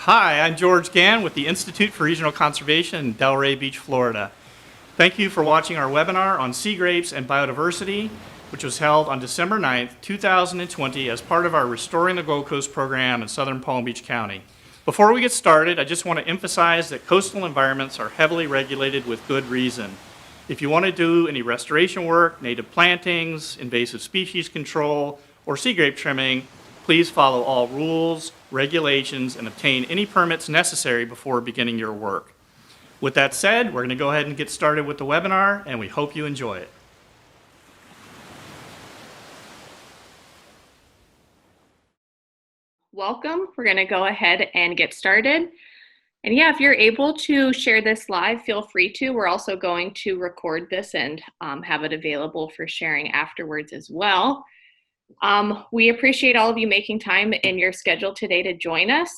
Hi, I'm George Gann with the Institute for Regional Conservation in Delray Beach, Florida. Thank you for watching our webinar on Seagrapes and Biodiversity, which was held on December 9th, 2020 as part of our Restoring the Gold Coast program in southern Palm Beach County. Before we get started, I just want to emphasize that coastal environments are heavily regulated with good reason. If you want to do any restoration work, native plantings, invasive species control, or seagrape trimming, please follow all rules, regulations, and obtain any permits necessary before beginning your work. With that said, we're going to go ahead and get started with the webinar, and we hope you enjoy it. Welcome. We're going to go ahead and get started. And yeah, if you're able to share this live, feel free to. We're also going to record this and have it available for sharing afterwards as well. We appreciate all of you making time in your schedule today to join us.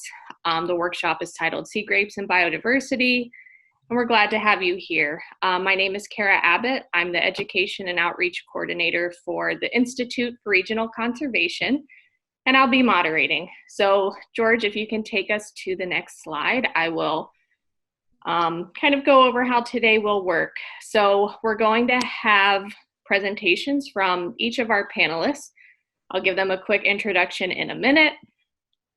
The workshop is titled Seagrapes and Biodiversity, and we're glad to have you here. My name is Kara Abbott. I'm the Education and Outreach Coordinator for the Institute for Regional Conservation, and I'll be moderating. So George, if you can take us to the next slide, I will kind of go over how today will work. So we're going to have presentations from each of our panelists. I'll give them a quick introduction in a minute.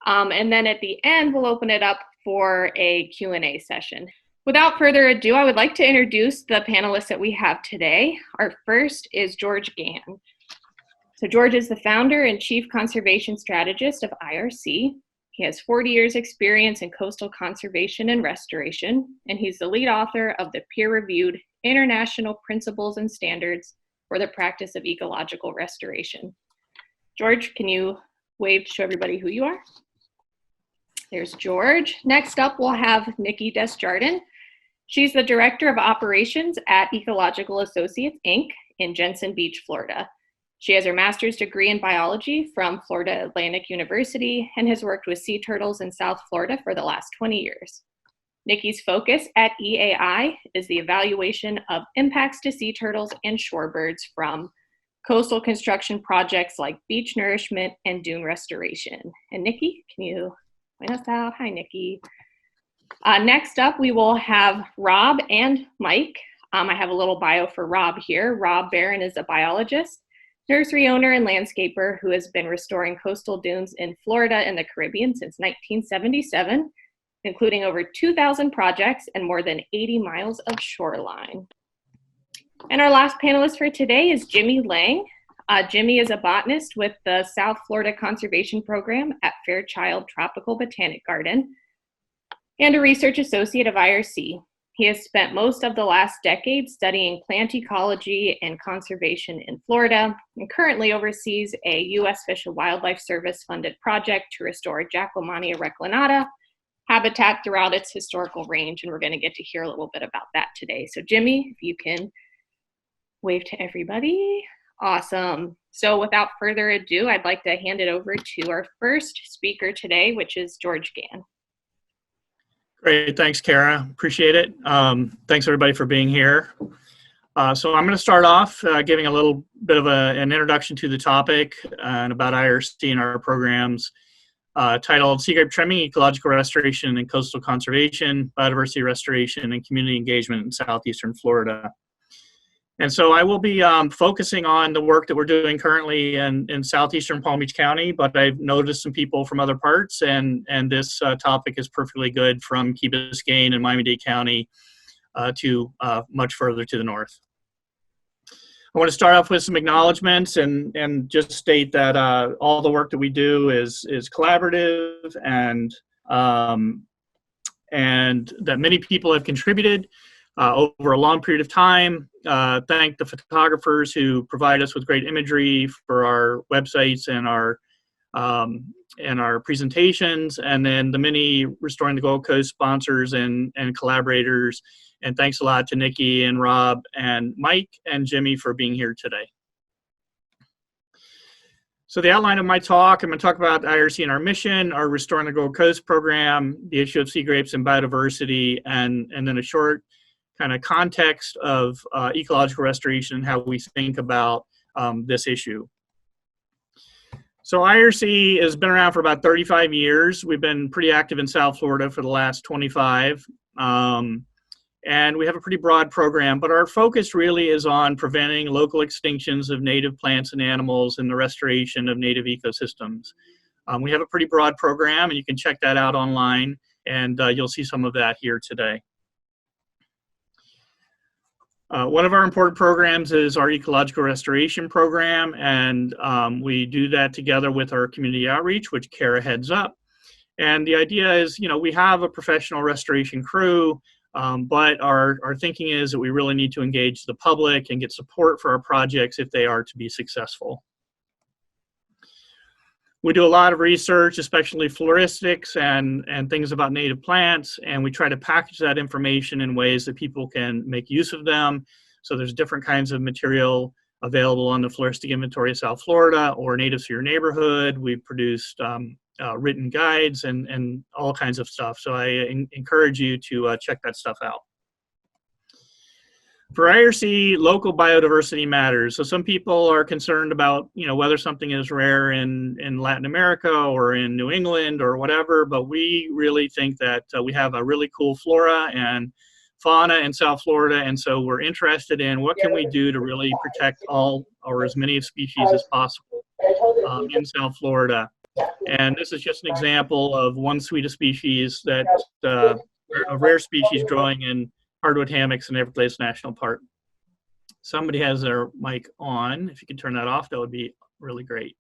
And then at the end, we'll open it up for a Q&A session. Without further ado, I would like to introduce the panelists that we have today. Our first is George Gann. So George is the founder and chief conservation strategist of IRC. He has 40 years experience in coastal conservation and restoration, and he's the lead author of the peer-reviewed International Principles and Standards for the Practice of Ecological Restoration. George, can you wave to show everybody who you are? There's George. Next up, we'll have Nikki Desjardins. She's the Director of Operations at Ecological Associates, Inc. in Jensen Beach, Florida. She has her master's degree in biology from Florida Atlantic University and has worked with sea turtles in South Florida for the last 20 years. Nikki's focus at EAI is the evaluation of impacts to sea turtles and shorebirds from coastal construction projects like beach nourishment and dune restoration. And Nikki, can you point us out? Hi, Nikki. Next up, we will have Rob and Mike. I have a little bio for Rob here. Rob Barron is a biologist, nursery owner, and landscaper who has been restoring coastal dunes in Florida and the Caribbean since 1977, including over 2,000 projects and more than 80 miles of shoreline. And our last panelist for today is Jimmy Lang. Jimmy is a botanist with the South Florida Conservation Program at Fairchild Tropical Botanic Garden and a research associate of IRC. He has spent most of the last decade studying plant ecology and conservation in Florida and currently oversees a U.S. Fish and Wildlife Service funded project to restore Jackalonia reclinata habitat throughout its historical range. And we're going to get to hear a little bit about that today. So Jimmy, if you can wave to everybody. Awesome. So without further ado, I'd like to hand it over to our first speaker today, which is George Gann. Great, thanks, Kara. Appreciate it. Thanks everybody for being here. So I'm going to start off giving a little bit of an introduction to the topic and about IRC and our programs titled Seagrape Trimming, Ecological Restoration and Coastal Conservation, Biodiversity Restoration and Community Engagement in Southeastern Florida. And so I will be focusing on the work that we're doing currently in southeastern Palm Beach County, but I've noticed some people from other parts, and this topic is perfectly good from Key Biscayne and Miami-Dade County to much further to the north. I want to start off with some acknowledgments and just state that all the work that we do is collaborative and that many people have contributed over a long period of time. Thank the photographers who provide us with great imagery for our websites and our presentations, and then the many Restoring the Gold Coast sponsors and collaborators. And thanks a lot to Nikki and Rob and Mike and Jimmy for being here today. So the outline of my talk, I'm going to talk about IRC and our mission, our Restoring the Gold Coast program, the issue of seagrapes and biodiversity, and then a short kind of context of ecological restoration and how we think about this issue. So IRC has been around for about 35 years. We've been pretty active in South Florida for the last 25. And we have a pretty broad program, but our focus really is on preventing local extinctions of native plants and animals and the restoration of native ecosystems. We have a pretty broad program, and you can check that out online, and you'll see some of that here today. One of our important programs is our ecological restoration program, and we do that together with our community outreach, which Kara heads up. And the idea is, you know, we have a professional restoration crew, but our thinking is that we really need to engage the public and get support for our projects if they are to be successful. We do a lot of research, especially floristics and things about native plants, and we try to package that information in ways that people can make use of them. So there's different kinds of material available on the Floristic Inventory of South Florida or Natives for Your Neighborhood. We've produced written guides and all kinds of stuff. So I encourage you to check that stuff out. For IRC, local biodiversity matters. So some people are concerned about, you know, whether something is rare in Latin America or in New England or whatever, but we really think that we have a really cool flora and fauna in South Florida, and so we're interested in what can we do to really protect all or as many species as possible in South Florida. And this is just an example of one suite of species that a rare species growing in hardwood hammocks in Everglades National Park. Somebody has their mic on. If you could turn that off, that would be really great.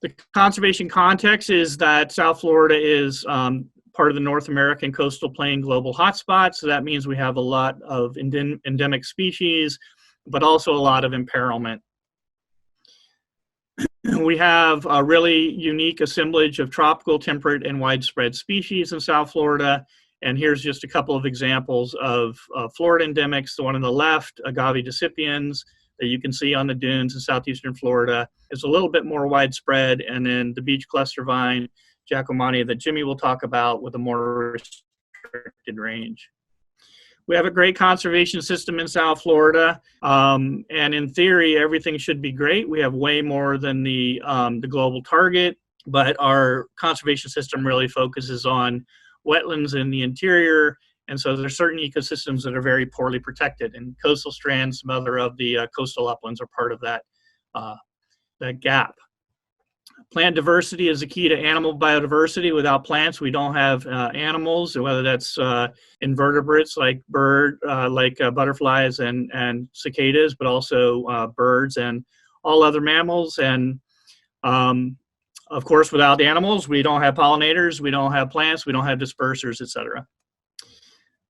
The conservation context is that South Florida is part of the North American coastal plain global hotspot. So that means we have a lot of endemic species, but also a lot of imperilment. We have a really unique assemblage of tropical, temperate, and widespread species in South Florida. And here's just a couple of examples of Florida endemics. The one on the left, Agave decipiens, that you can see on the dunes in southeastern Florida, is a little bit more widespread. And then the beach cluster vine, Giacomani, that Jimmy will talk about, with a more restricted range. We have a great conservation system in South Florida, and in theory, everything should be great. We have way more than the global target, but our conservation system really focuses on wetlands in the interior, and so there's certain ecosystems that are very poorly protected, and coastal strands, some other of the coastal uplands, are part of that gap. Plant diversity is the key to animal biodiversity. Without plants, we don't have animals, whether that's invertebrates like butterflies and cicadas, but also birds and all other mammals. And of course, without animals, we don't have pollinators, we don't have plants, we don't have dispersers, etc.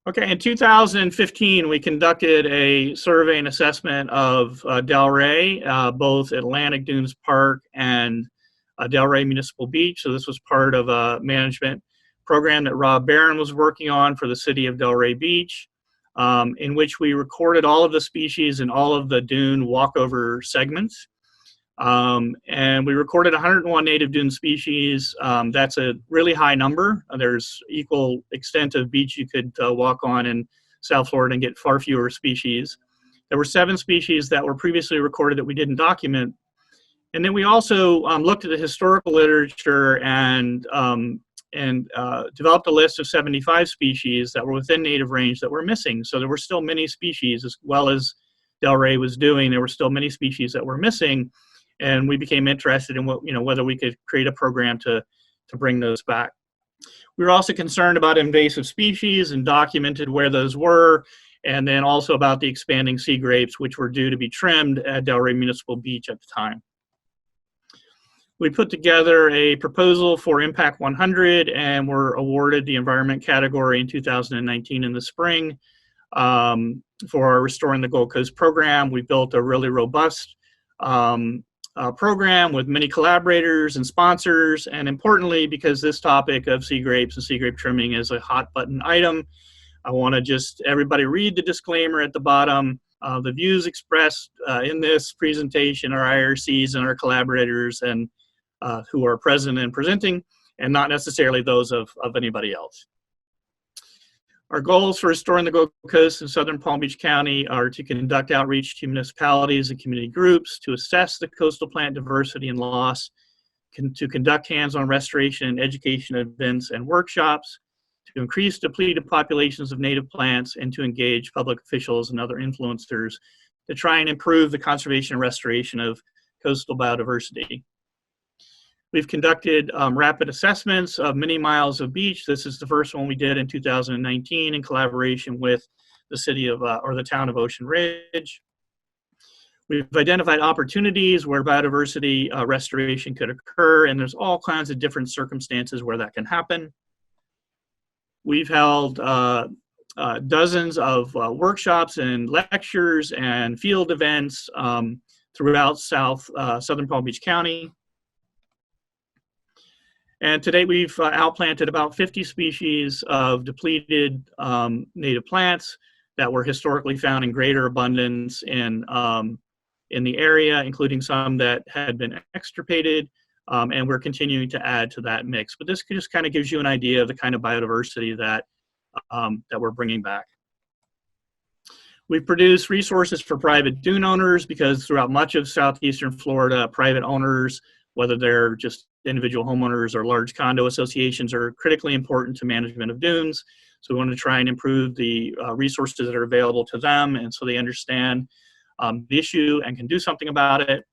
Okay, in 2015, we conducted a survey and assessment of Delray, both Atlantic Dunes Park and Delray Municipal Beach. So this was part of a management program that Rob Barron was working on for the city of Delray Beach, in which we recorded all of the species in all of the dune walkover segments. And we recorded 101 native dune species. That's a really high number. There's equal extent of beach you could walk on in South Florida and get far fewer species. There were 7 species that were previously recorded that we didn't document. And then we also looked at the historical literature and developed a list of 75 species that were within native range that were missing. So there were still many species, as well as Delray was doing, there were still many species that were missing. And we became interested in whether we could create a program to bring those back. We were also concerned about invasive species and documented where those were, and then also about the expanding sea grapes, which were due to be trimmed at Delray Municipal Beach at the time. We put together a proposal for Impact 100 and were awarded the environment category in 2019 in the spring for our Restoring the Gold Coast program. We built a really robust program with many collaborators and sponsors, and importantly, because this topic of sea grapes and sea grape trimming is a hot button item, I want to just everybody read the disclaimer at the bottom. The views expressed in this presentation are IRC's and our collaborators and who are present and presenting, and not necessarily those of anybody else. Our goals for Restoring the Gold Coast in Southern Palm Beach County are to conduct outreach to municipalities and community groups to assess the coastal plant diversity and loss to conduct hands-on restoration and education events and workshops, to increase depleted populations of native plants, and to engage public officials and other influencers to try and improve the conservation and restoration of coastal biodiversity. We've conducted rapid assessments of many miles of beach. This is the first one we did in 2019 in collaboration with the city of, or the town of Ocean Ridge. We've identified opportunities where biodiversity restoration could occur, and there's all kinds of different circumstances where that can happen. We've held dozens of workshops and lectures and field events throughout southern Palm Beach County. And to date, we've outplanted about 50 species of depleted native plants that were historically found in greater abundance in the area, including some that had been extirpated, and we're continuing to add to that mix. But this just kind of gives you an idea of the kind of biodiversity that we're bringing back. We've produced resources for private dune owners because throughout much of southeastern Florida, private owners, whether they're just individual homeowners or large condo associations, are critically important to management of dunes. So we want to try and improve the resources that are available to them, and so they understand the issue and can do something about it.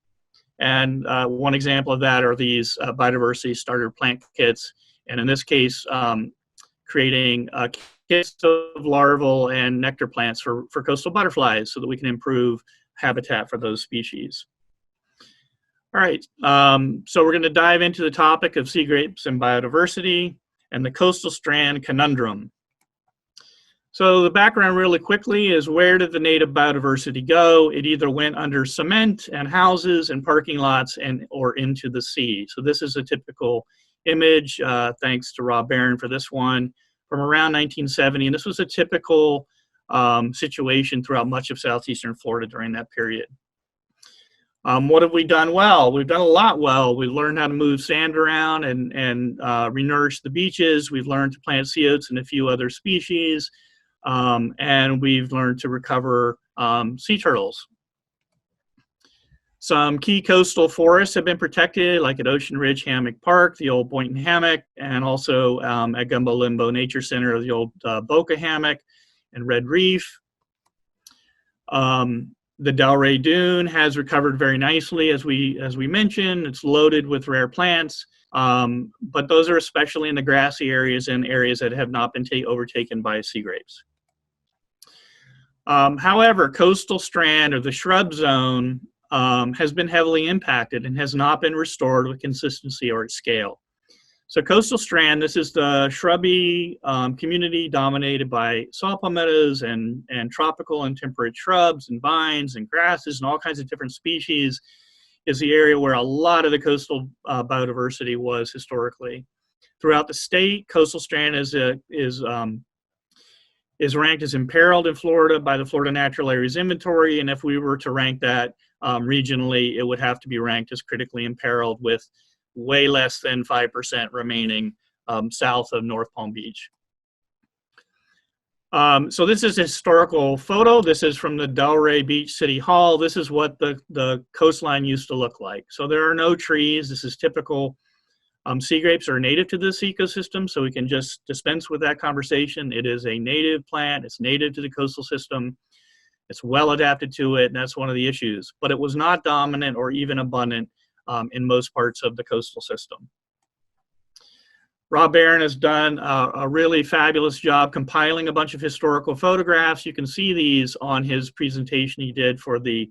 And one example of that are these biodiversity starter plant kits, and in this case, creating kits of larval and nectar plants for coastal butterflies so that we can improve habitat for those species. All right, so we're going to dive into the topic of sea grapes and biodiversity and the coastal strand conundrum. So the background really quickly is, where did the native biodiversity go? It either went under cement and houses and parking lots or into the sea. So this is a typical image, thanks to Rob Barron for this one, from around 1970. And this was a typical situation throughout much of southeastern Florida during that period. What have we done well? We've done a lot well. We've learned how to move sand around and re-nourish the beaches. We've learned to plant sea oats and a few other species. And we've learned to recover sea turtles. Some key coastal forests have been protected, like at Ocean Ridge Hammock Park, the old Boynton Hammock, and also at Gumbo Limbo Nature Center, the old Boca Hammock and Red Reef. The Delray Dune has recovered very nicely, as we mentioned. It's loaded with rare plants, but those are especially in the grassy areas and areas that have not been overtaken by sea grapes. However, coastal strand, or the shrub zone, has been heavily impacted and has not been restored with consistency or at scale. So coastal strand, this is the shrubby community dominated by saw palmettos and tropical and temperate shrubs and vines and grasses and all kinds of different species, is the area where a lot of the coastal biodiversity was historically. Throughout the state, coastal strand is ranked as imperiled in Florida by the Florida Natural Areas Inventory, and if we were to rank that regionally, it would have to be ranked as critically imperiled, with way less than 5% remaining south of North Palm Beach. So this is a historical photo. This is from the Delray Beach City Hall. This is what the coastline used to look like. So there are no trees. This is typical. Sea grapes are native to this ecosystem, so we can just dispense with that conversation. It is a native plant. It's native to the coastal system. It's well adapted to it, and that's one of the issues. But it was not dominant or even abundant in most parts of the coastal system. Rob Barron has done a really fabulous job compiling a bunch of historical photographs. You can see these on his presentation he did for the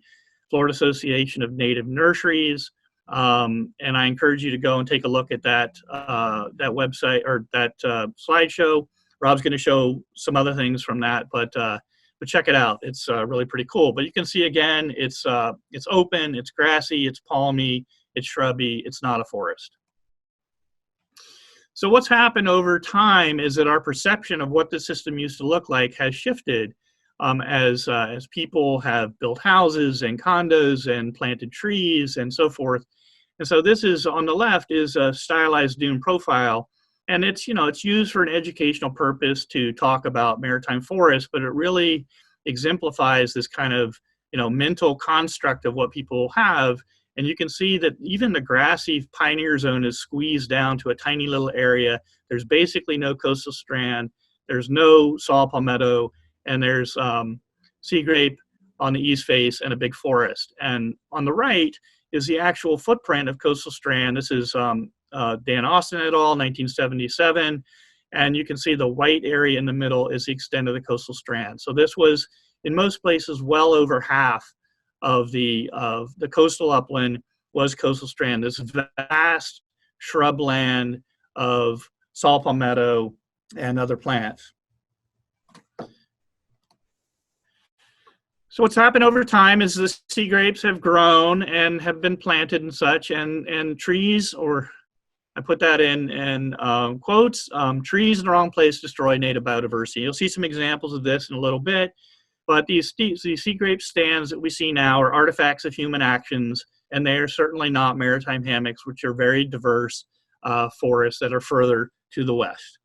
Florida Association of Native Nurseries. And I encourage you to go and take a look at that website, or that slideshow. Rob's going to show some other things from that, but check it out. It's really pretty cool. But you can see again, it's open, it's grassy, it's palmy, it's shrubby, it's not a forest. So what's happened over time is that our perception of what the system used to look like has shifted as people have built houses and condos and planted trees and so forth. And so this is, on the left, is a stylized dune profile. And it's used for an educational purpose to talk about maritime forests, but it really exemplifies this kind of mental construct of what people have. And you can see that even the grassy pioneer zone is squeezed down to a tiny little area. There's basically no coastal strand. There's no saw palmetto, and there's sea grape on the east face and a big forest. And on the right is the actual footprint of coastal strand. This is Dan Austin et al., 1977. And you can see the white area in the middle is the extent of the coastal strand. So this was, in most places, well over half of the coastal upland was coastal strand. This vast shrubland of saw palmetto and other plants. So what's happened over time is the sea grapes have grown and have been planted and such, and trees, or I put that in quotes, trees in the wrong place destroy native biodiversity. You'll see some examples of this in a little bit, but these sea grape stands that we see now are artifacts of human actions, and they are certainly not maritime hammocks, which are very diverse forests that are further to the west.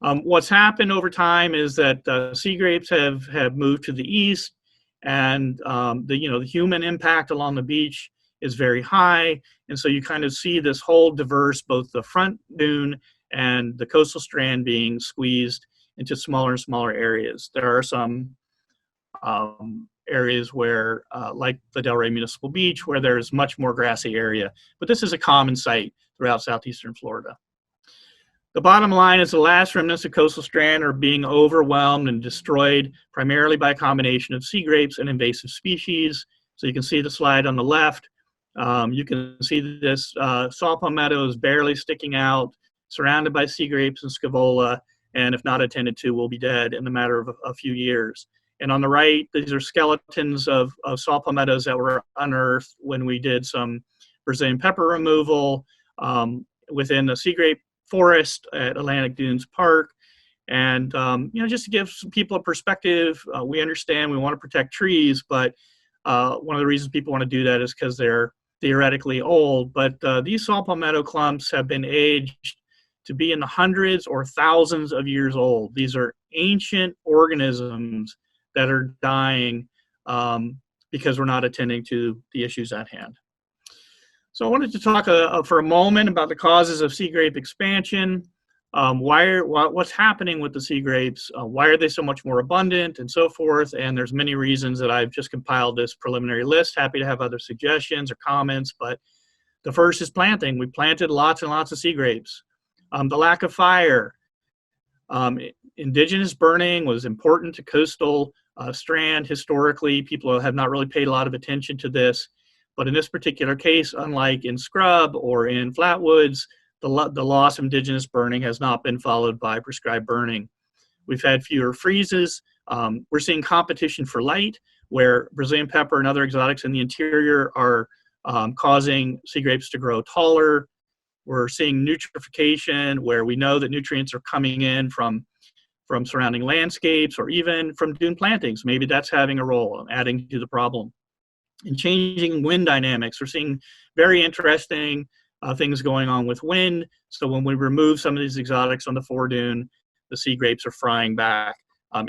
What's happened over time is that sea grapes have moved to the east, and the human impact along the beach is very high, and so you kind of see this whole diverse, both the front dune and the coastal strand being squeezed into smaller and smaller areas. There are some areas where, like the Delray Municipal Beach, where there's much more grassy area, but this is a common sight throughout southeastern Florida. The bottom line is the last remnants of coastal strand are being overwhelmed and destroyed primarily by a combination of sea grapes and invasive species. So you can see the slide on the left. You can see this saw palmetto is barely sticking out, surrounded by sea grapes and scaevola, and if not attended to, will be dead in the matter of a few years. And on the right, these are skeletons of saw palmettos that were unearthed when we did some Brazilian pepper removal within the sea grape forest at Atlantic Dunes Park. And just to give some people a perspective, we understand we want to protect trees, but one of the reasons people want to do that is because they're theoretically old. But these saw palmetto clumps have been aged to be in the hundreds or thousands of years old. These are ancient organisms that are dying because we're not attending to the issues at hand. So I wanted to talk for a moment about the causes of sea grape expansion. What's happening with the sea grapes? Why are they so much more abundant, and so forth? And there's many reasons that I've just compiled this preliminary list. Happy to have other suggestions or comments, but the first is planting. We planted lots and lots of sea grapes. The lack of fire. Indigenous burning was important to coastal strand historically. People have not really paid a lot of attention to this. But in this particular case, unlike in scrub or in flatwoods, the loss of indigenous burning has not been followed by prescribed burning. We've had fewer freezes. We're seeing competition for light, where Brazilian pepper and other exotics in the interior are causing sea grapes to grow taller. We're seeing nutrification, where we know that nutrients are coming in from surrounding landscapes or even from dune plantings. Maybe that's having a role, adding to the problem. In changing wind dynamics, we're seeing very interesting things going on with wind. So when we remove some of these exotics on the foredune, the sea grapes are frying back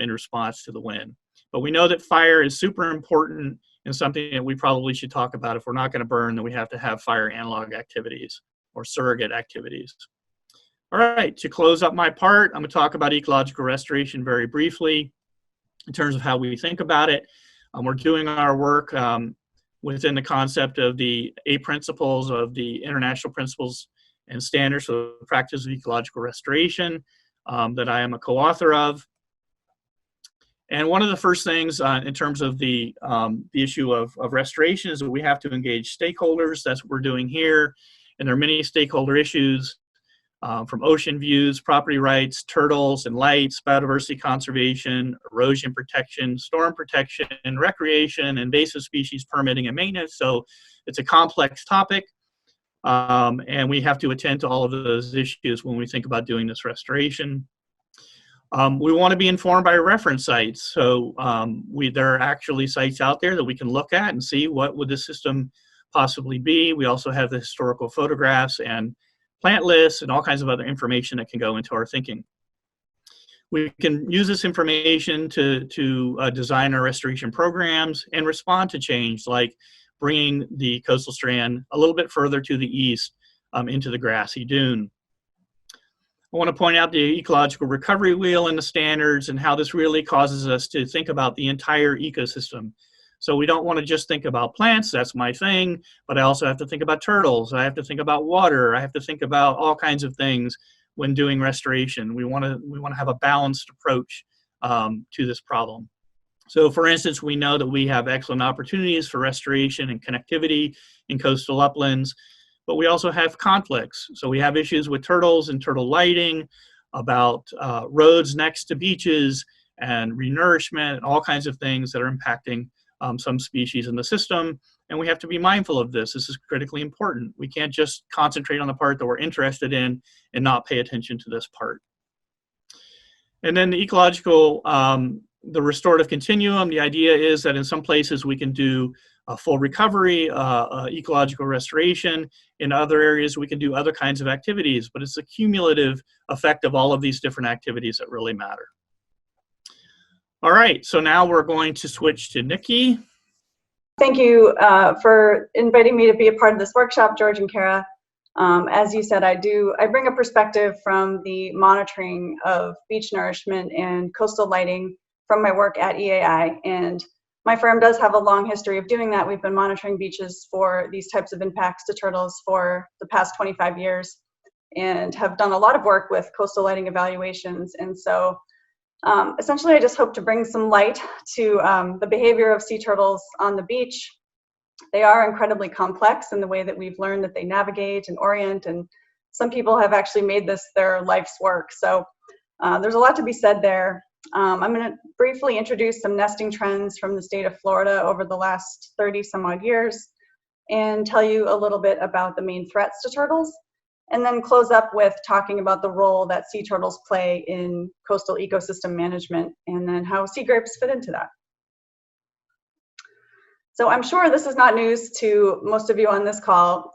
in response to the wind. But we know that fire is super important and something that we probably should talk about. If we're not going to burn, then we have to have fire analog activities or surrogate activities. All right, to close up my part, I'm going to talk about ecological restoration very briefly in terms of how we think about it. We're doing our work within the concept of the 8 principles of the International Principles and Standards for the Practice of Ecological Restoration that I am a co-author of. And one of the first things in terms of the issue of restoration is that we have to engage stakeholders. That's what we're doing here. And there are many stakeholder issues from ocean views, property rights, turtles and lights, biodiversity conservation, erosion protection, storm protection, recreation, invasive species permitting and maintenance. So it's a complex topic, and we have to attend to all of those issues when we think about doing this restoration. We want to be informed by reference sites. So there are actually sites out there that we can look at and see what would the system possibly be. We also have the historical photographs and plant lists and all kinds of other information that can go into our thinking. We can use this information to design our restoration programs and respond to change. Like bringing the coastal strand a little bit further to the east into the grassy dune. I want to point out the ecological recovery wheel in the standards and how this really causes us to think about the entire ecosystem. So we don't want to just think about plants, that's my thing, but I also have to think about turtles, I have to think about water, I have to think about all kinds of things when doing restoration. We want to have a balanced approach to this problem. So for instance, we know that we have excellent opportunities for restoration and connectivity in coastal uplands, but we also have conflicts. So we have issues with turtles and turtle lighting, about roads next to beaches and renourishment, and all kinds of things that are impacting some species in the system. And we have to be mindful of this. This is critically important. We can't just concentrate on the part that we're interested in and not pay attention to this part. And then the ecological, the restorative continuum, the idea is that in some places we can do a full recovery, ecological restoration. In other areas we can do other kinds of activities, but it's the cumulative effect of all of these different activities that really matter. All right, so now we're going to switch to Nikki. Thank you for inviting me to be a part of this workshop, George and Kara. As you said, I bring a perspective from the monitoring of beach nourishment and coastal lighting from my work at EAI. And my firm does have a long history of doing that. We've been monitoring beaches for these types of impacts to turtles for the past 25 years and have done a lot of work with coastal lighting evaluations. And so essentially, I just hope to bring some light to the behavior of sea turtles on the beach. They are incredibly complex in the way that we've learned that they navigate and orient, and some people have actually made this their life's work. So there's a lot to be said there. I'm going to briefly introduce some nesting trends from the state of Florida over the last 30 some odd years and tell you a little bit about the main threats to turtles, and then close up with talking about the role that sea turtles play in coastal ecosystem management and then how sea grapes fit into that. So I'm sure this is not news to most of you on this call.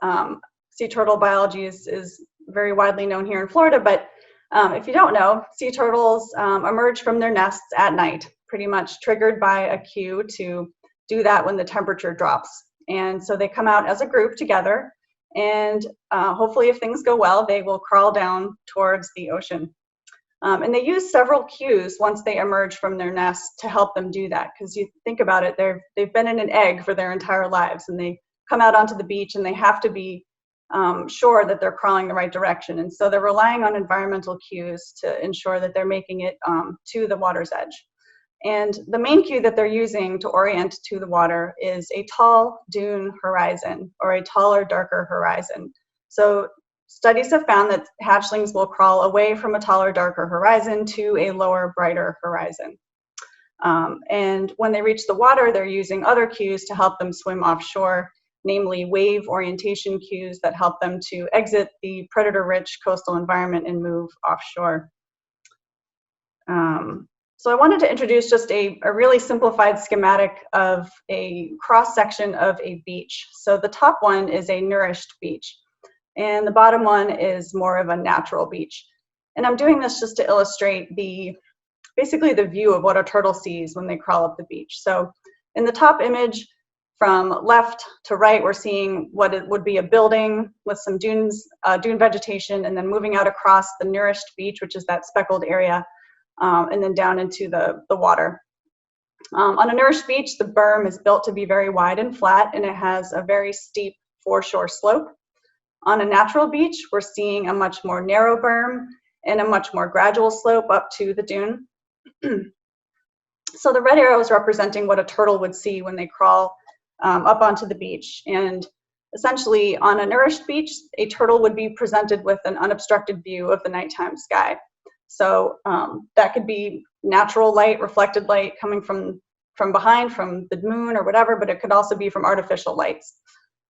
Sea turtle biology is very widely known here in Florida, but if you don't know, sea turtles emerge from their nests at night, pretty much triggered by a cue to do that when the temperature drops. And so they come out as a group together, and hopefully if things go well, they will crawl down towards the ocean. And they use several cues once they emerge from their nest to help them do that, because you think about it, they've been in an egg for their entire lives, and they come out onto the beach and they have to be sure that they're crawling the right direction. And so they're relying on environmental cues to ensure that they're making it to the water's edge. And the main cue that they're using to orient to the water is a tall dune horizon, or a taller, darker horizon. So studies have found that hatchlings will crawl away from a taller, darker horizon to a lower, brighter horizon. And when they reach the water, they're using other cues to help them swim offshore, namely wave orientation cues that help them to exit the predator-rich coastal environment and move offshore. So I wanted to introduce just a really simplified schematic of a cross-section of a beach. So the top one is a nourished beach, and the bottom one is more of a natural beach. And I'm doing this just to illustrate basically the view of what a turtle sees when they crawl up the beach. So in the top image, from left to right, we're seeing what it would be a building with some dunes, dune vegetation, and then moving out across the nourished beach, which is that speckled area, and then down into the water. On a nourished beach, the berm is built to be very wide and flat, and it has a very steep foreshore slope. On a natural beach, we're seeing a much more narrow berm and a much more gradual slope up to the dune. So the red arrow is representing what a turtle would see when they crawl up onto the beach. And essentially, on a nourished beach, a turtle would be presented with an unobstructed view of the nighttime sky. So that could be natural light, reflected light coming from behind, from the moon or whatever, but it could also be from artificial lights.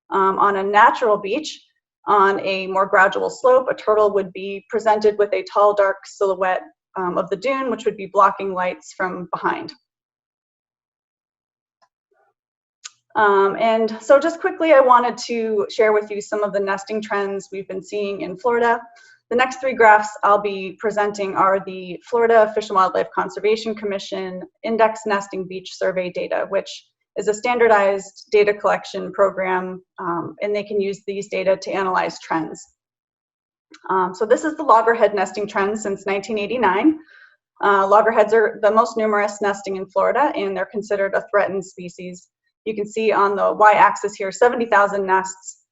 On a natural beach, on a more gradual slope, a turtle would be presented with a tall, dark silhouette of the dune, which would be blocking lights from behind. And so just quickly, I wanted to share with you some of the nesting trends we've been seeing in Florida. The next three graphs I'll be presenting are the Florida Fish and Wildlife Conservation Commission Index Nesting Beach Survey data, which is a standardized data collection program, and they can use these data to analyze trends. So this is the loggerhead nesting trend since 1989. Loggerheads are the most numerous nesting in Florida, and they're considered a threatened species. You can see on the y-axis here, 70,000 nests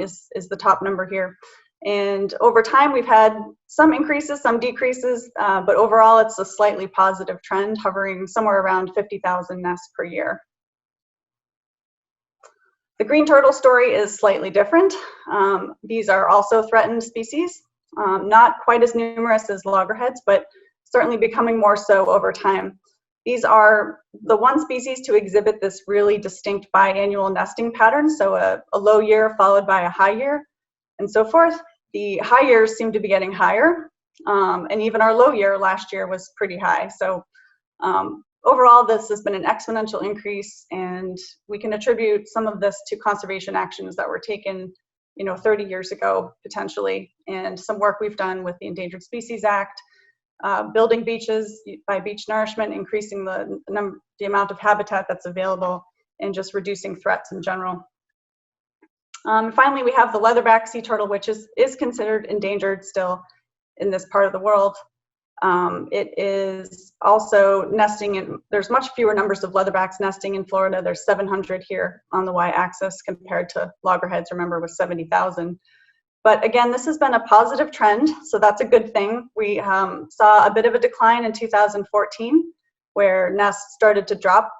is the top number here. And over time, we've had some increases, some decreases, but overall, it's a slightly positive trend, hovering somewhere around 50,000 nests per year. The green turtle story is slightly different. These are also threatened species, not quite as numerous as loggerheads, but certainly becoming more so over time. These are the one species to exhibit this really distinct biannual nesting pattern, so a low year followed by a high year, and so forth. The high years seem to be getting higher, and even our low year last year was pretty high. So overall, this has been an exponential increase, and we can attribute some of this to conservation actions that were taken 30 years ago, potentially, and some work we've done with the Endangered Species Act, building beaches by beach nourishment, increasing the amount of habitat that's available, and just reducing threats in general. Finally, we have the leatherback sea turtle, which is considered endangered still in this part of the world. It is also nesting in, there's much fewer numbers of leatherbacks nesting in Florida. There's 700 here on the y-axis compared to loggerheads, remember, with 70,000. But again, this has been a positive trend, so that's a good thing. We saw a bit of a decline in 2014 where nests started to drop.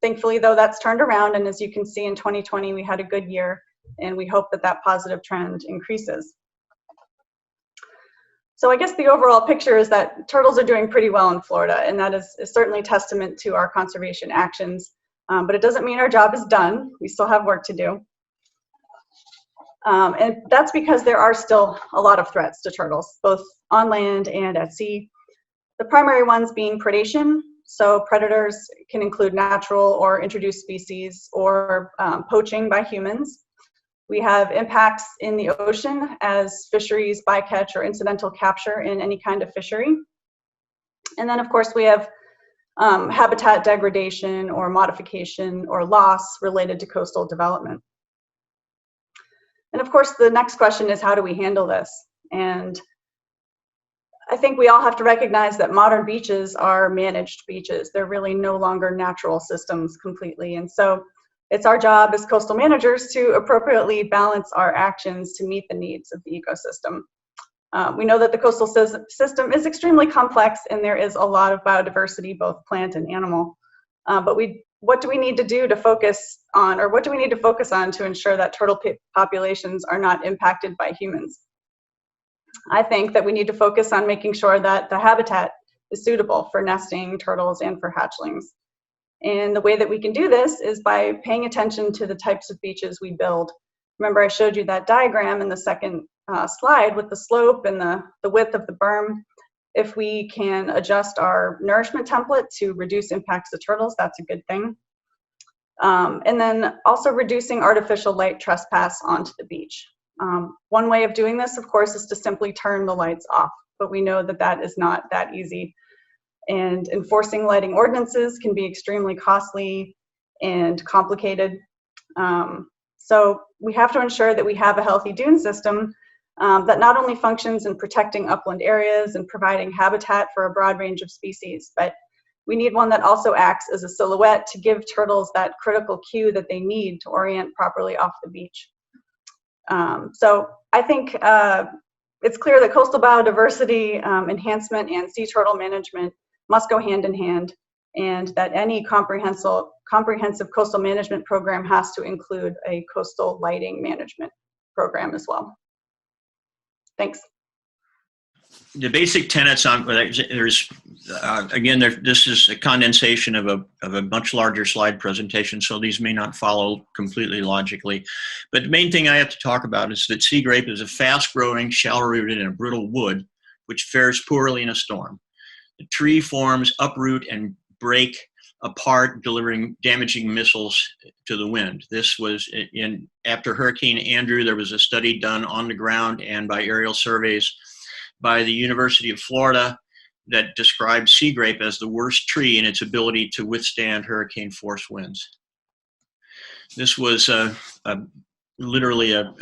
Thankfully, though, that's turned around, and as you can see in 2020, we had a good year, and we hope that that positive trend increases. So I guess the overall picture is that turtles are doing pretty well in Florida, and that is certainly testament to our conservation actions, but it doesn't mean our job is done. We still have work to do. And that's because there are still a lot of threats to turtles, both on land and at sea. The primary ones being predation. So predators can include natural or introduced species, or poaching by humans. We have impacts in the ocean as fisheries, bycatch, or incidental capture in any kind of fishery. And then, of course, we have habitat degradation or modification or loss related to coastal development. And of course, the next question is, how do we handle this? And I think we all have to recognize that modern beaches are managed beaches. They're really no longer natural systems completely. And so it's our job as coastal managers to appropriately balance our actions to meet the needs of the ecosystem. We know that the coastal system is extremely complex, and there is a lot of biodiversity, both plant and animal. But what do we need to do to focus on, or what do we need to focus on to ensure that turtle populations are not impacted by humans? I think that we need to focus on making sure that the habitat is suitable for nesting turtles and for hatchlings. And the way that we can do this is by paying attention to the types of beaches we build. Remember, I showed you that diagram in the second slide with the slope and the width of the berm. If we can adjust our nourishment template to reduce impacts to turtles, that's a good thing. And then also reducing artificial light trespass onto the beach. One way of doing this, of course, is to simply turn the lights off, but we know that that is not that easy. And enforcing lighting ordinances can be extremely costly and complicated. So we have to ensure that we have a healthy dune system that not only functions in protecting upland areas and providing habitat for a broad range of species, but we need one that also acts as a silhouette to give turtles that critical cue that they need to orient properly off the beach. So I think it's clear that coastal biodiversity enhancement and sea turtle management must go hand in hand, and that any comprehensive coastal management program has to include a coastal lighting management program as well. Thanks. The basic tenets on this is a condensation of a much larger slide presentation, so these may not follow completely logically. But the main thing I have to talk about is that sea grape is a fast-growing, shallow-rooted, and brittle wood which fares poorly in a storm. The tree forms uproot and break apart, delivering damaging missiles to the wind. This was after Hurricane Andrew. There was a study done on the ground and by aerial surveys by the University of Florida that described sea grape as the worst tree in its ability to withstand hurricane force winds. This was literally a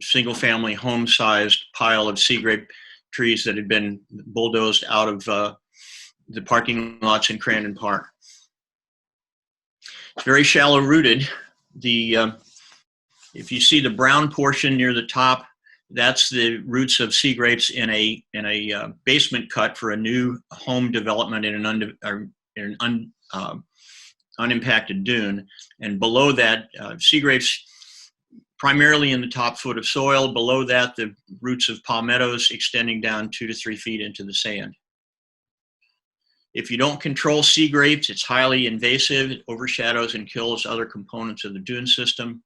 single-family home-sized pile of sea grape trees that had been bulldozed out of the parking lots in Crandon Park. It's very shallow rooted. If you see the brown portion near the top, that's the roots of sea grapes in a basement cut for a new home development in an unimpacted dune. And below that, sea grapes primarily in the top foot of soil. Below that, the roots of palmettos extending down 2 to 3 feet into the sand. If you don't control sea grapes, it's highly invasive. It overshadows and kills other components of the dune system.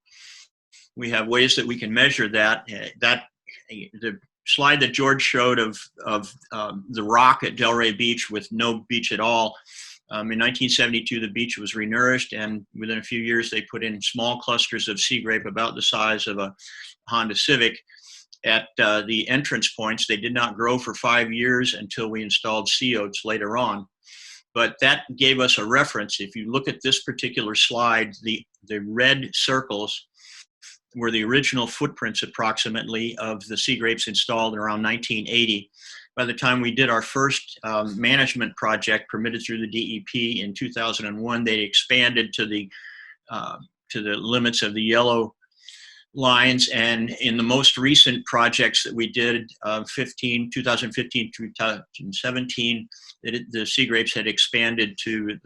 We have ways that we can measure that. The slide that George showed of the rock at Delray Beach with no beach at all, in 1972, the beach was renourished, and within a few years, they put in small clusters of sea grape about the size of a Honda Civic at the entrance points. They did not grow for 5 years until we installed sea oats later on. But that gave us a reference. If you look at this particular slide, the red circles were the original footprints approximately of the sea grapes installed around 1980. By the time we did our first management project permitted through the DEP in 2001, they expanded to the limits of the yellow lines. And in the most recent projects that we did, 2015 to 2017, the sea grapes had expanded to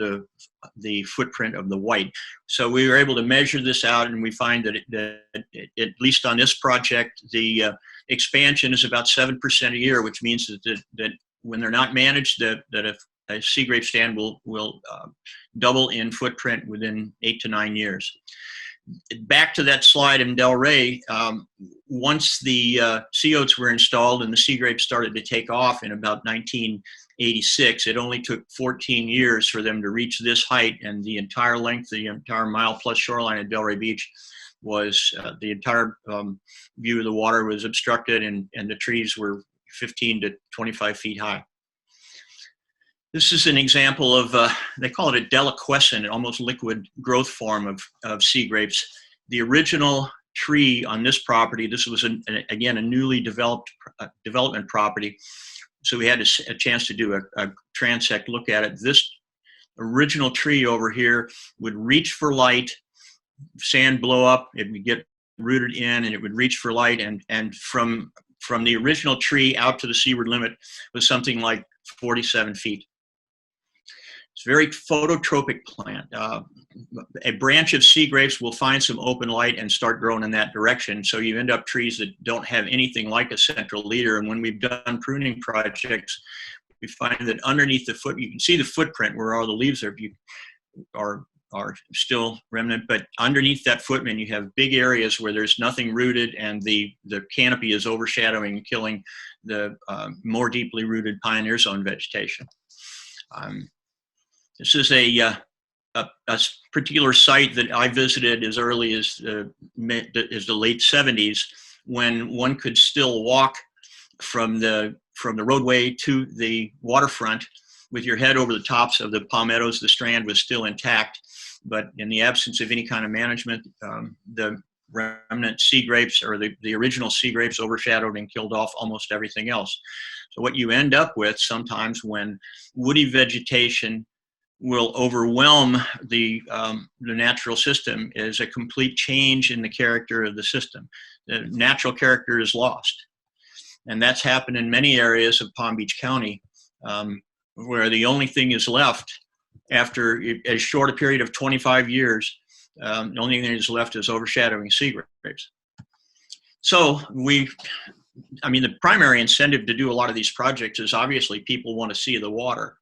the footprint of the white. So we were able to measure this out, and we find that, at least on this project, the expansion is about 7% a year, which means that when they're not managed, that a sea grape stand will double in footprint within 8 to 9 years. Back to that slide in Delray, once the sea oats were installed and the sea grapes started to take off in about 1986, it only took 14 years for them to reach this height, and the entire length, the entire mile-plus shoreline at Delray Beach was, the entire view of the water was obstructed, and the trees were 15 to 25 feet high. This is an example of, they call it a deliquescent, almost liquid growth form of sea grapes. The original tree on this property, this was, again, a newly developed development property, so we had a chance to do a transect look at it. This original tree over here would reach for light, sand blow up, it would get rooted in, and it would reach for light, and from the original tree out to the seaward limit was something like 47 feet. It's a very phototropic plant. A branch of sea grapes will find some open light and start growing in that direction. So you end up trees that don't have anything like a central leader. And when we've done pruning projects, we find that underneath the foot, you can see the footprint where all the leaves are still remnant, but underneath that footprint, you have big areas where there's nothing rooted, and the canopy is overshadowing and killing the more deeply rooted pioneer zone vegetation. This is a particular site that I visited as early as the late 70s, when one could still walk from the roadway to the waterfront with your head over the tops of the palmettos. The strand was still intact, but in the absence of any kind of management, the remnant sea grapes, or the original sea grapes, overshadowed and killed off almost everything else. So what you end up with sometimes, when woody vegetation will overwhelm the natural system, is a complete change in the character of the system. The natural character is lost. And that's happened in many areas of Palm Beach County, where the only thing is left after as short a period of 25 years, the only thing that is left is overshadowing sea grapes. So the primary incentive to do a lot of these projects is obviously people want to see the water.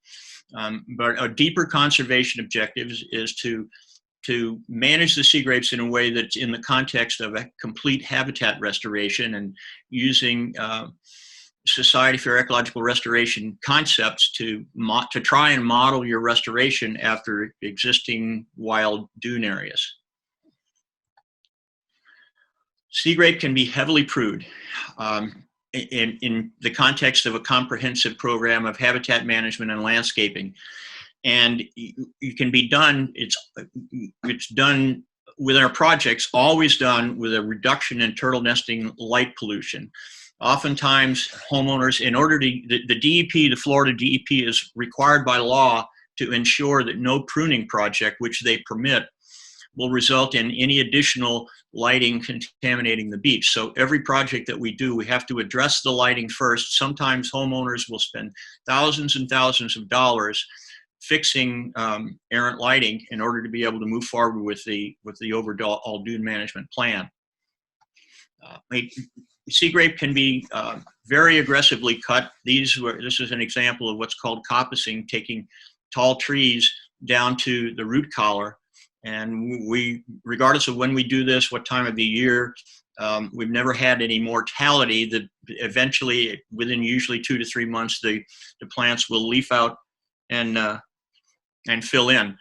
But a deeper conservation objective is to manage the sea grapes in a way that's in the context of a complete habitat restoration, and using Society for Ecological Restoration concepts to try and model your restoration after existing wild dune areas. Sea grape can be heavily pruned in the context of a comprehensive program of habitat management and landscaping. And it can be done, it's done with our projects, always done with a reduction in turtle nesting light pollution. Oftentimes, homeowners, in order to, the DEP, the Florida DEP is required by law to ensure that no pruning project, which they permit, will result in any additional lighting contaminating the beach. So every project that we do, we have to address the lighting first. Sometimes homeowners will spend thousands and thousands of dollars fixing errant lighting in order to be able to move forward with the overall dune management plan. Seagrape can be very aggressively cut. This is an example of what's called coppicing, taking tall trees down to the root collar. And we, regardless of when we do this, what time of the year, we've never had any mortality. That eventually, within usually 2 to 3 months, the plants will leaf out and fill in.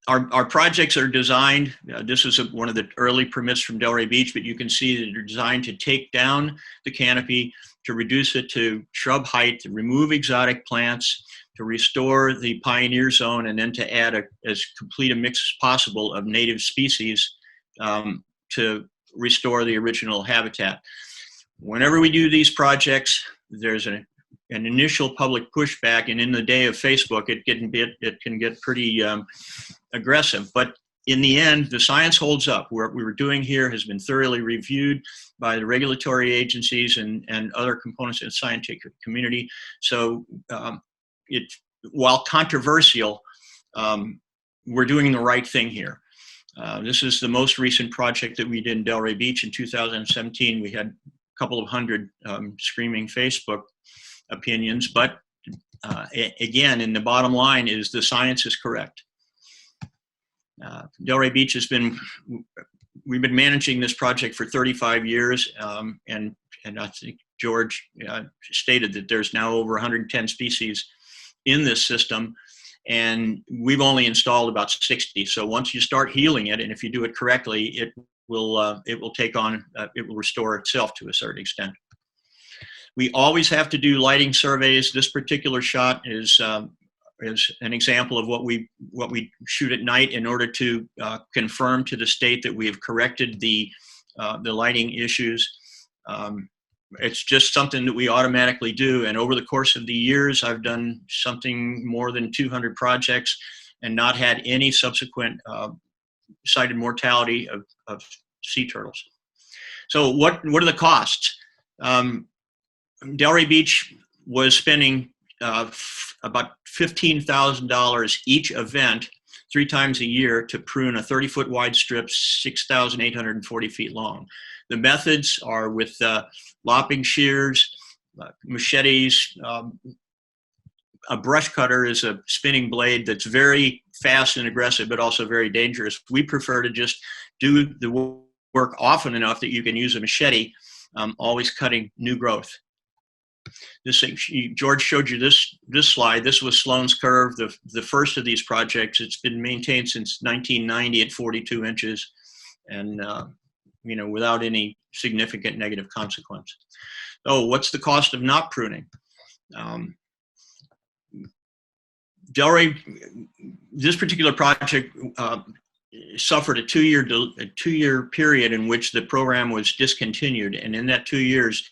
Our projects are designed, this is one of the early permits from Delray Beach, but you can see that they're designed to take down the canopy, to reduce it to shrub height, to remove exotic plants, to restore the pioneer zone, and then to add as complete a mix as possible of native species to restore the original habitat. Whenever we do these projects, there's an initial public pushback, and in the day of Facebook, it can get pretty aggressive. But in the end, the science holds up. What we were doing here has been thoroughly reviewed by the regulatory agencies and other components of the scientific community. So while controversial, we're doing the right thing here. This is the most recent project that we did in Delray Beach in 2017. We had a couple of hundred screaming Facebook opinions, but again, in the bottom line is the science is correct. Delray Beach we've been managing this project for 35 years, and I think George stated that there's now over 110 species in this system, and we've only installed about 60. So once you start healing it, and if you do it correctly, it will take on, it will restore itself to a certain extent. We always have to do lighting surveys. This particular shot is an example of what we shoot at night in order to confirm to the state that we have corrected the lighting issues. It's just something that we automatically do. And over the course of the years, I've done something more than 200 projects and not had any subsequent cited mortality of sea turtles. So what are the costs? Delray Beach was spending about $15,000 each event 3 times a year to prune a 30-foot wide strip, 6,840 feet long. The methods are with lopping shears, machetes. A brush cutter is a spinning blade that's very fast and aggressive, but also very dangerous. We prefer to just do the work often enough that you can use a machete, always cutting new growth. George showed you this slide. This was Sloan's Curve, the first of these projects. It's been maintained since 1990 at 42 inches, and without any significant negative consequence. Oh, what's the cost of not pruning? Delray, this particular project suffered a two-year period in which the program was discontinued, and in that 2 years,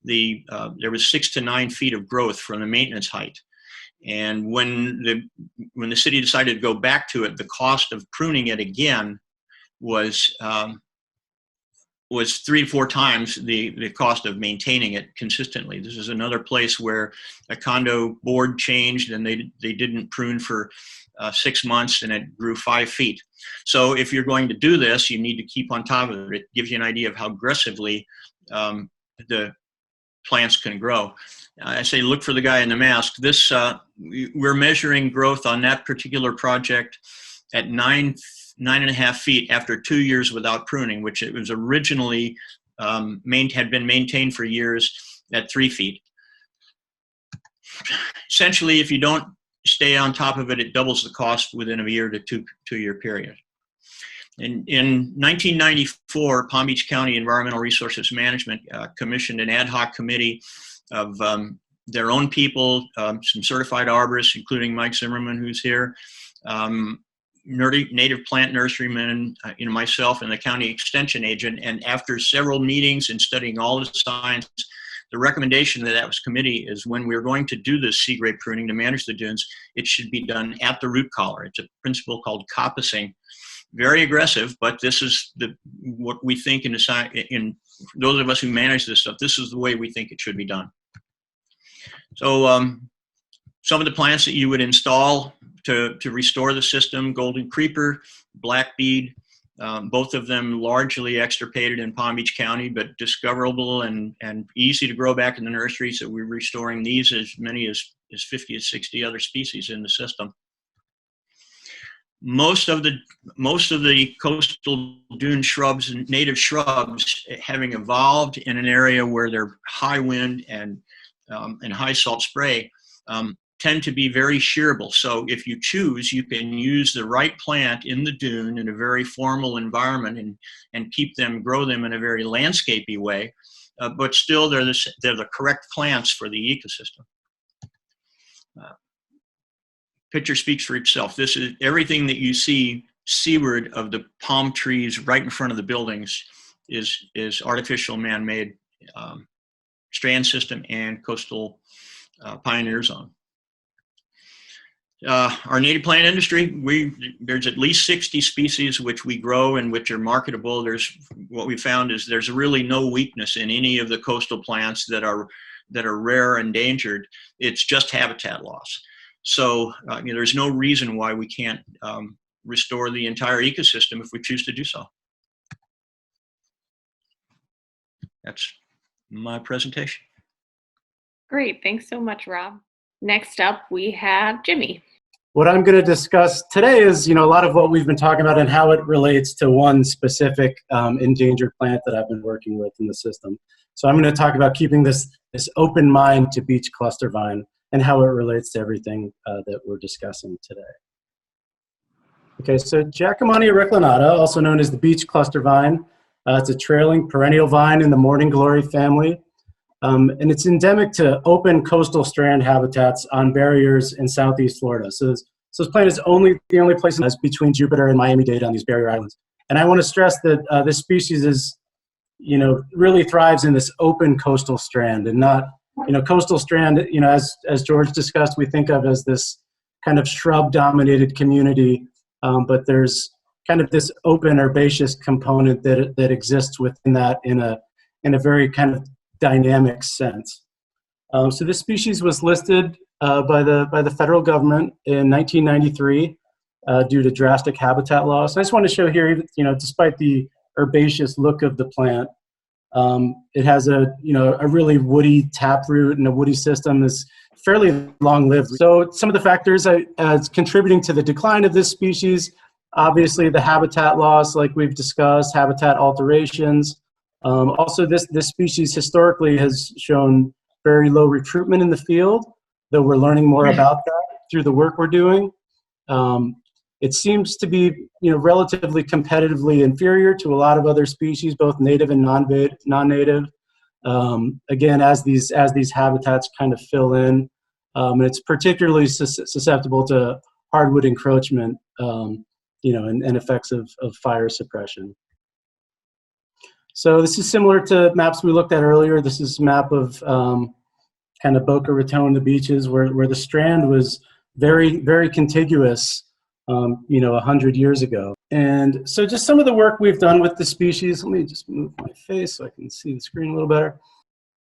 there was 6 to 9 feet of growth from the maintenance height. And when the city decided to go back to it, the cost of pruning it again was 3 to 4 times the cost of maintaining it consistently. This is another place where a condo board changed and they didn't prune for 6 months and it grew 5 feet. So if you're going to do this, you need to keep on top of it. It gives you an idea of how aggressively the plants can grow. I say look for the guy in the mask. This we're measuring growth on that particular project at 9.5 feet after 2 years without pruning, which it was originally had been maintained for years at 3 feet. Essentially, if you don't stay on top of it, it doubles the cost within a year to two-year period. In 1994, Palm Beach County Environmental Resources Management commissioned an ad hoc committee of their own people, some certified arborists, including Mike Zimmerman, who's here, native plant nurserymen, myself and the county extension agent. And after several meetings and studying all the science, the recommendation that was committee is when we're going to do this sea grape pruning to manage the dunes, it should be done at the root collar. It's a principle called coppicing. Very aggressive, but this is what we think in those of us who manage this stuff, this is the way we think it should be done. So some of the plants that you would install to restore the system: golden creeper, black bead, both of them largely extirpated in Palm Beach County, but discoverable and easy to grow back in the nursery. So we're restoring these, as many as 50 to 60 other species in the system. Most of the coastal dune shrubs and native shrubs, having evolved in an area where they're high wind and high salt spray, tend to be very shearable. So if you choose, you can use the right plant in the dune in a very formal environment and grow them in a very landscapey way, but still they're the correct plants for the ecosystem. Picture speaks for itself. This is everything that you see seaward of the palm trees right in front of the buildings is artificial man-made strand system and coastal pioneer zone. Our native plant industry, there's at least 60 species which we grow and which are marketable. What we found is there's really no weakness in any of the coastal plants that are rare and endangered. It's just habitat loss. So there's no reason why we can't restore the entire ecosystem if we choose to do so. That's my presentation. Great, thanks so much, Rob. Next up, we have Jimmy. What I'm going to discuss today is, a lot of what we've been talking about and how it relates to one specific endangered plant that I've been working with in the system. So I'm going to talk about keeping this open mind to beach cluster vine and how it relates to everything that we're discussing today. Okay, so Jacqueminea reclinata, also known as the beach cluster vine, it's a trailing perennial vine in the morning glory family. And it's endemic to open coastal strand habitats on barriers in southeast Florida. So this plant is the only place that's between Jupiter and Miami-Dade on these barrier islands. And I want to stress that this species is, really thrives in this open coastal strand and not, coastal strand, as George discussed, we think of as this kind of shrub-dominated community, but there's kind of this open herbaceous component that exists within that in a very kind of dynamic sense. So this species was listed by the federal government in 1993 due to drastic habitat loss. I just want to show here, despite the herbaceous look of the plant, it has a really woody taproot and a woody system that's fairly long-lived. So some of the factors contributing to the decline of this species, obviously the habitat loss, like we've discussed, habitat alterations. Also, this species historically has shown very low recruitment in the field, though we're learning more about that through the work we're doing. It seems to be, relatively competitively inferior to a lot of other species, both native and non-native. Again, as these habitats kind of fill in, and it's particularly susceptible to hardwood encroachment, and effects of fire suppression. So this is similar to maps we looked at earlier. This is a map of kind of Boca Raton, the beaches, where the strand was very, very contiguous, 100 years ago. And so just some of the work we've done with the species. Let me just move my face so I can see the screen a little better.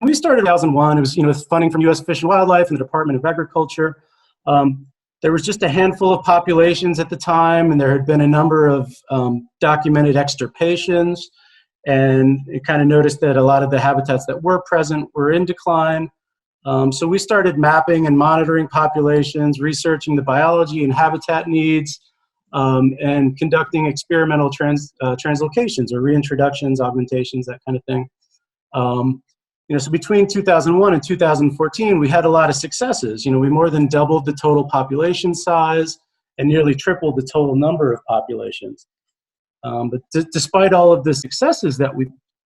When we started in 2001, it was, with funding from U.S. Fish and Wildlife and the Department of Agriculture. There was just a handful of populations at the time, and there had been a number of documented extirpations. And it kind of noticed that a lot of the habitats that were present were in decline. So we started mapping and monitoring populations, researching the biology and habitat needs, and conducting experimental translocations or reintroductions, augmentations, that kind of thing. So between 2001 and 2014, we had a lot of successes. We more than doubled the total population size and nearly tripled the total number of populations. But despite all of the successes that we,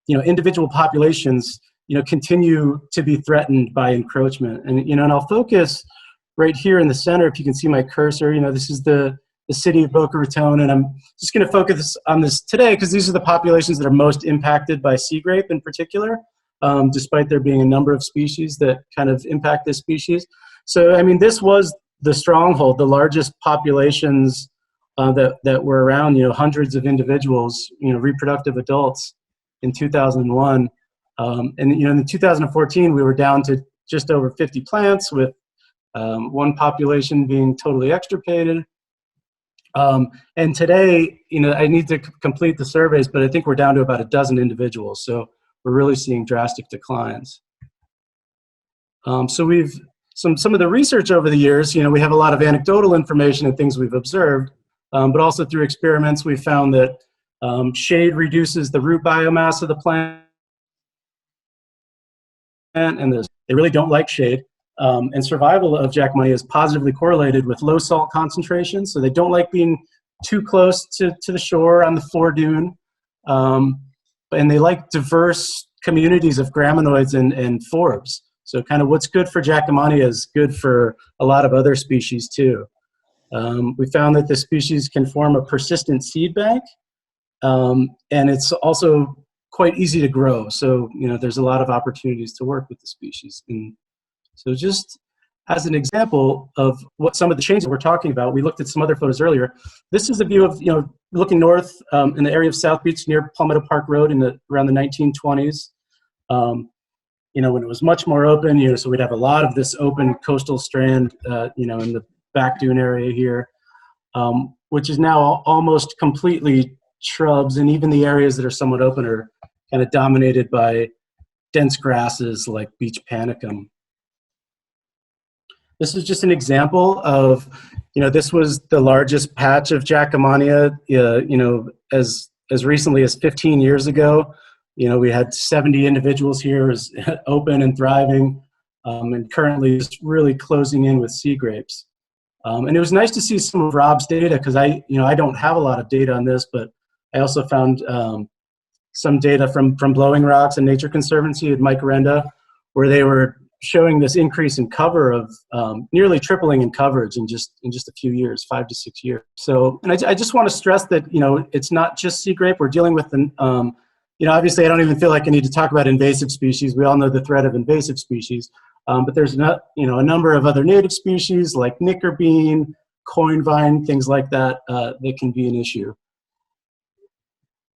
individual populations, continue to be threatened by encroachment. And, and I'll focus right here in the center, if you can see my cursor, this is the the city of Boca Raton, and I'm just going to focus on this today because these are the populations that are most impacted by sea grape in particular, despite there being a number of species that kind of impact this species. So, I mean, this was the stronghold, the largest populations that were around, hundreds of individuals, reproductive adults in 2001. And, in 2014, we were down to just over 50 plants with one population being totally extirpated. And today, I need to complete the surveys, but I think we're down to about a dozen individuals. So we're really seeing drastic declines. So we've, some of the research over the years, we have a lot of anecdotal information and things we've observed, but also through experiments, we found that shade reduces the root biomass of the plant, and they really don't like shade. And survival of Jackmannia is positively correlated with low salt concentration, so they don't like being too close to the shore on the floor dune. And they like diverse communities of graminoids and forbs. So kind of what's good for Jackmannia is good for a lot of other species too. We found that the species can form a persistent seed bank, and it's also quite easy to grow. So, there's a lot of opportunities to work with the species. And so just as an example of what some of the changes we're talking about, we looked at some other photos earlier. This is a view of, looking north in the area of South Beach near Palmetto Park Road around the 1920s. When it was much more open, so we'd have a lot of this open coastal strand, in the back dune area here, which is now almost completely shrubs, and even the areas that are somewhat open are kind of dominated by dense grasses like beach panicum. This is just an example of, this was the largest patch of Jackmannia, as recently as 15 years ago. We had 70 individuals here as open and thriving, and currently just really closing in with Seagrapes. And it was nice to see some of Rob's data because I don't have a lot of data on this, but I also found some data from Blowing Rocks and Nature Conservancy at Mike Renda, where they were showing this increase in cover of nearly tripling in coverage in just a few years, 5 to 6 years. So, and I just want to stress that it's not just sea grape. We're dealing with obviously I don't even feel like I need to talk about invasive species. We all know the threat of invasive species, but there's not a number of other native species like knickerbean, coin vine, things like that that can be an issue.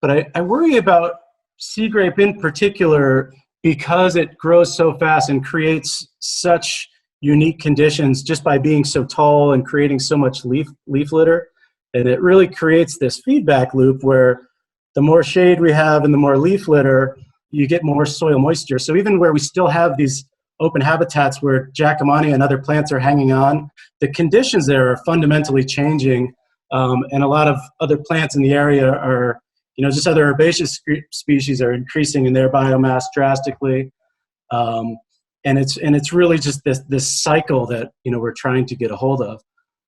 But I worry about sea grape in particular because it grows so fast and creates such unique conditions just by being so tall and creating so much leaf litter. And it really creates this feedback loop where the more shade we have and the more leaf litter, you get more soil moisture. So even where we still have these open habitats where Jackmannia and other plants are hanging on, the conditions there are fundamentally changing. And a lot of other plants in the area are, just other herbaceous species are increasing in their biomass drastically. And it's really just this cycle that, we're trying to get a hold of.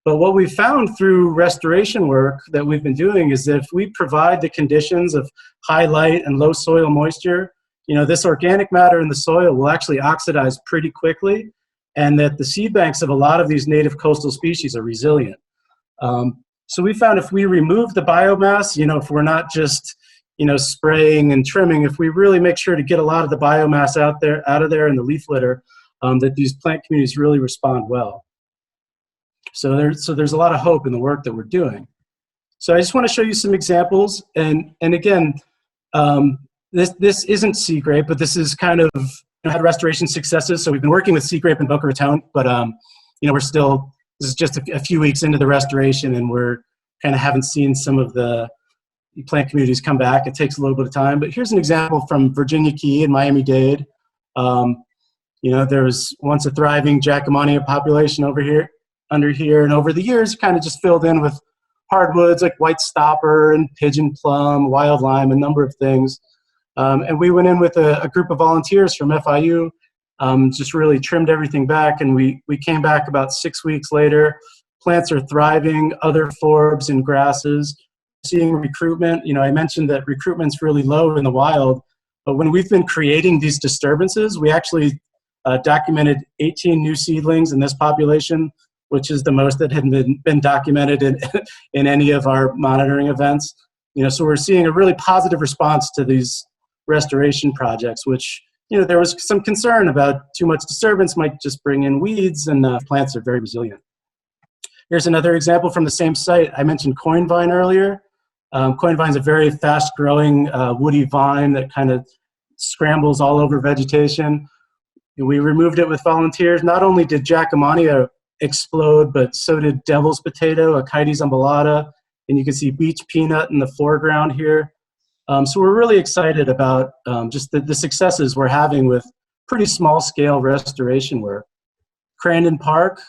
But what we found through restoration work that we've been doing is that if we provide the conditions of high light and low soil moisture, this organic matter in the soil will actually oxidize pretty quickly, and that the seed banks of a lot of these native coastal species are resilient. So we found if we remove the biomass, if we're not just, spraying and trimming, if we really make sure to get a lot of the biomass out of there in the leaf litter, that these plant communities really respond well. So there's a lot of hope in the work that we're doing. So I just want to show you some examples. And again, this isn't sea grape, but this is kind of had restoration successes. So we've been working with sea grape in Boca Raton, but we're still, this is just a few weeks into the restoration, and we're kind of haven't seen some of the plant communities come back. It takes a little bit of time, but here's an example from Virginia Key and Miami-Dade. There was once a thriving Jackmannia population under here, and over the years kind of just filled in with hardwoods like white stopper and pigeon plum, wild lime, a number of things. And we went in with a group of volunteers from FIU, just really trimmed everything back, and we came back about 6 weeks later. Plants are thriving, other forbs and grasses, seeing recruitment. I mentioned that recruitment's really low in the wild, but when we've been creating these disturbances, we actually documented 18 new seedlings in this population which is the most that had been documented in any of our monitoring events. So we're seeing a really positive response to these restoration projects, which, there was some concern about too much disturbance might just bring in weeds, and plants are very resilient. Here's another example from the same site. I mentioned coin vine earlier. Coin vine is a very fast-growing woody vine that kind of scrambles all over vegetation. We removed it with volunteers. Not only did Jacomania explode, but so did devil's potato, Achites umbellata, and you can see beach peanut in the foreground here. So we're really excited about just the successes we're having with pretty small-scale restoration work. Crandon Park,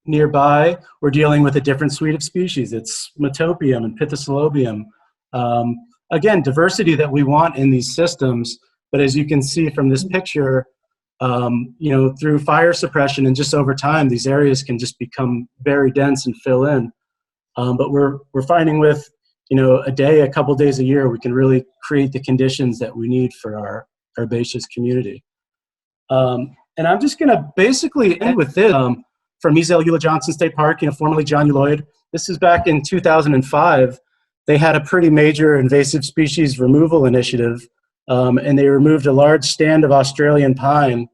nearby, we're dealing with a different suite of species. It's Metopium and Pithecolobium. Again, diversity that we want in these systems, but as you can see from this picture, through fire suppression and just over time, these areas can just become very dense and fill in. But we're finding with, a couple days a year, we can really create the conditions that we need for our herbaceous community. And I'm just gonna basically end with this from Ezel Eula Johnson State Park, formerly John U. Lloyd. This is back in 2005. They had a pretty major invasive species removal initiative, and they removed a large stand of Australian pine.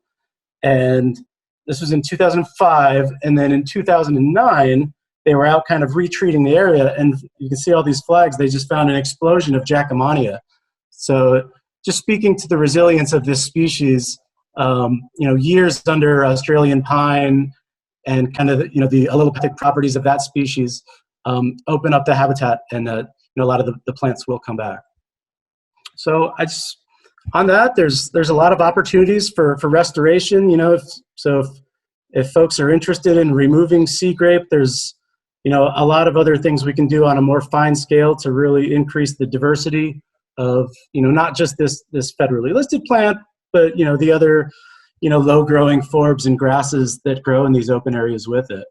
And this was in 2005, and then in 2009, they were out kind of retreating the area, and you can see all these flags. They just found an explosion of Jacomania. So just speaking to the resilience of this species, years under Australian pine and kind of, the allelopathic properties of that species open up the habitat, and a lot of the plants will come back. So on that, there's a lot of opportunities for restoration. If folks are interested in removing sea grape, there's a lot of other things we can do on a more fine scale to really increase the diversity of not just this federally listed plant, but the other low-growing forbs and grasses that grow in these open areas with it.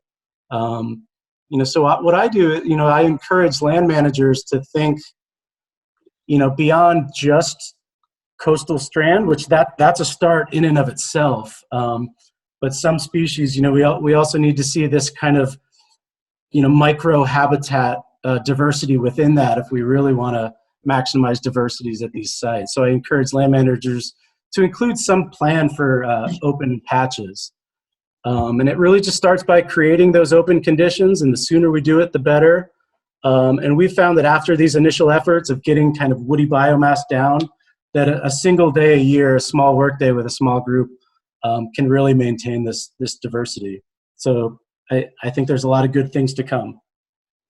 So what I do, I encourage land managers to think beyond just coastal strand, which that's a start in and of itself. But some species, we also need to see this kind of micro habitat diversity within that if we really want to maximize diversities at these sites. So I encourage land managers to include some plan for open patches. And it really just starts by creating those open conditions, and the sooner we do it, the better. And we've found that after these initial efforts of getting kind of woody biomass down, that a single day a year, a small work day with a small group can really maintain this diversity. So I think there's a lot of good things to come.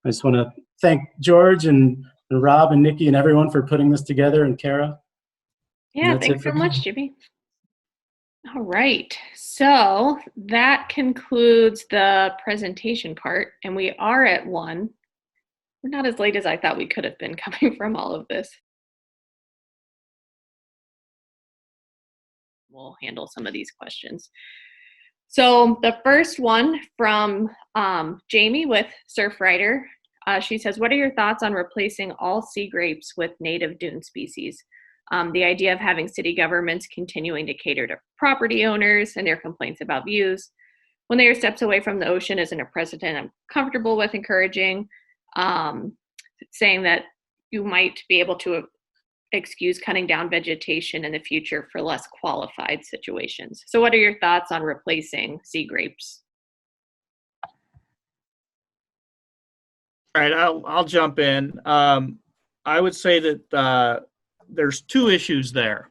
I just want to thank George and Rob and Nikki and everyone for putting this together, and Kara. Yeah, thanks so much, Jimmy. All right, so that concludes the presentation part, and we are at 1. We're not as late as I thought we could have been coming from all of this. We'll handle some of these questions. So the first one from Jamie with Surfrider. She says, what are your thoughts on replacing all sea grapes with native dune species? The idea of having city governments continuing to cater to property owners and their complaints about views when they are steps away from the ocean isn't a precedent I'm comfortable with encouraging, saying that you might be able to excuse cutting down vegetation in the future for less qualified situations. So what are your thoughts on replacing sea grapes? All right, I'll jump in. I would say that there's 2 issues there,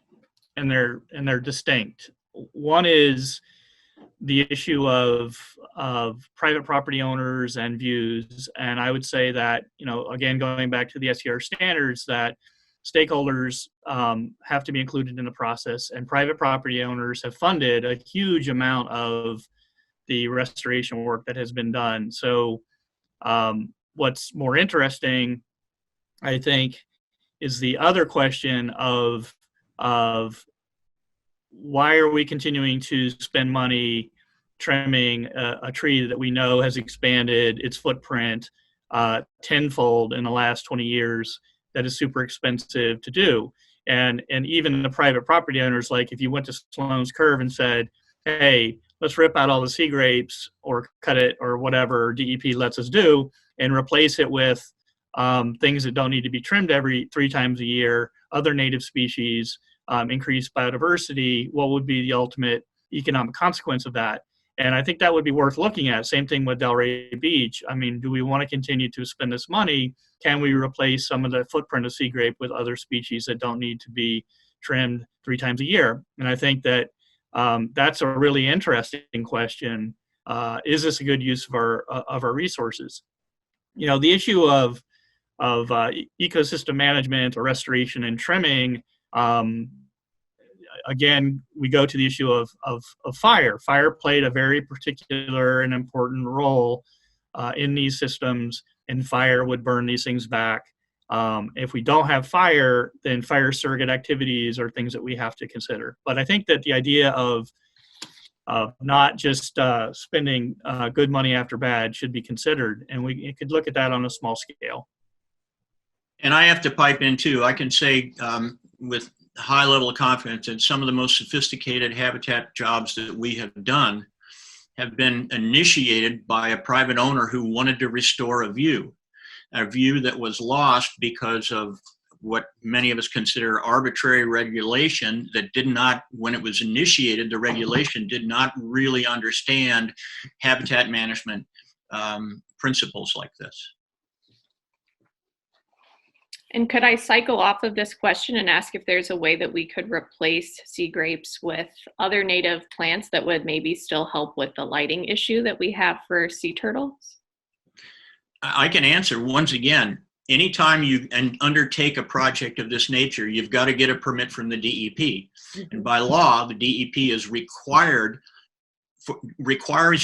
and they're distinct. One is the issue of private property owners and views, and I would say that, again, going back to the SER standards, that stakeholders have to be included in the process, and private property owners have funded a huge amount of the restoration work that has been done. So what's more interesting, I think, is the other question of why are we continuing to spend money trimming a tree that we know has expanded its footprint tenfold in the last 20 years that is super expensive to do. And even the private property owners, like if you went to Sloan's Curve and said, hey, let's rip out all the sea grapes or cut it or whatever DEP lets us do and replace it with things that don't need to be trimmed every 3 times a year, other native species, increase biodiversity. What would be the ultimate economic consequence of that? And I think that would be worth looking at. Same thing with Delray Beach. I mean, do we want to continue to spend this money? Can we replace some of the footprint of sea grape with other species that don't need to be trimmed 3 times a year? And I think that that's a really interesting question. Is this a good use of our resources? You know, the issue of ecosystem management or restoration and trimming, again, we go to the issue of fire. Fire played a very particular and important role in these systems, and fire would burn these things back. If we don't have fire, then fire surrogate activities are things that we have to consider. But I think that the idea of not just spending good money after bad should be considered, and we could look at that on a small scale. And I have to pipe in too. I can say with high level of confidence that some of the most sophisticated habitat jobs that we have done have been initiated by a private owner who wanted to restore a view that was lost because of what many of us consider arbitrary regulation that did not, when it was initiated, the regulation did not really understand habitat management principles like this. And could I cycle off of this question and ask if there's a way that we could replace sea grapes with other native plants that would maybe still help with the lighting issue that we have for sea turtles? I can answer once again. Anytime you undertake a project of this nature, you've got to get a permit from the DEP. And by law, the DEP is requires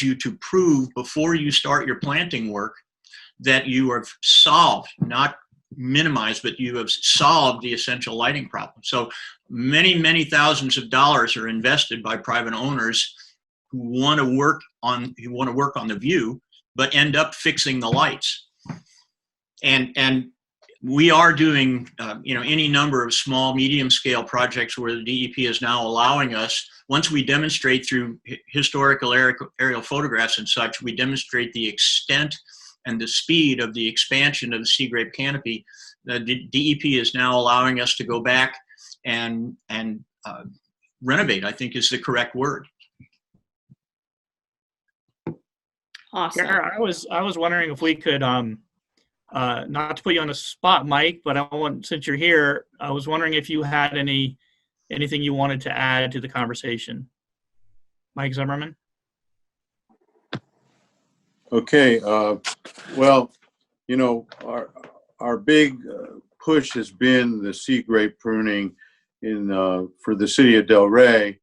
you to prove before you start your planting work that you have solved, not minimized, but you have solved the essential lighting problem. So many, many thousands of dollars are invested by private owners who want to work on the view, but end up fixing the lights. And we are doing any number of small, medium scale projects where the DEP is now allowing us, once we demonstrate through historical aerial photographs and such, we demonstrate the extent and the speed of the expansion of the sea grape canopy. The DEP is now allowing us to go back and renovate, I think is the correct word. Awesome. Yeah, I was wondering if we could, not to put you on the spot, Mike, but since you're here, I was wondering if you had anything you wanted to add to the conversation. Mike Zimmerman? Okay, well, our big push has been the sea grape pruning for the city of Delray,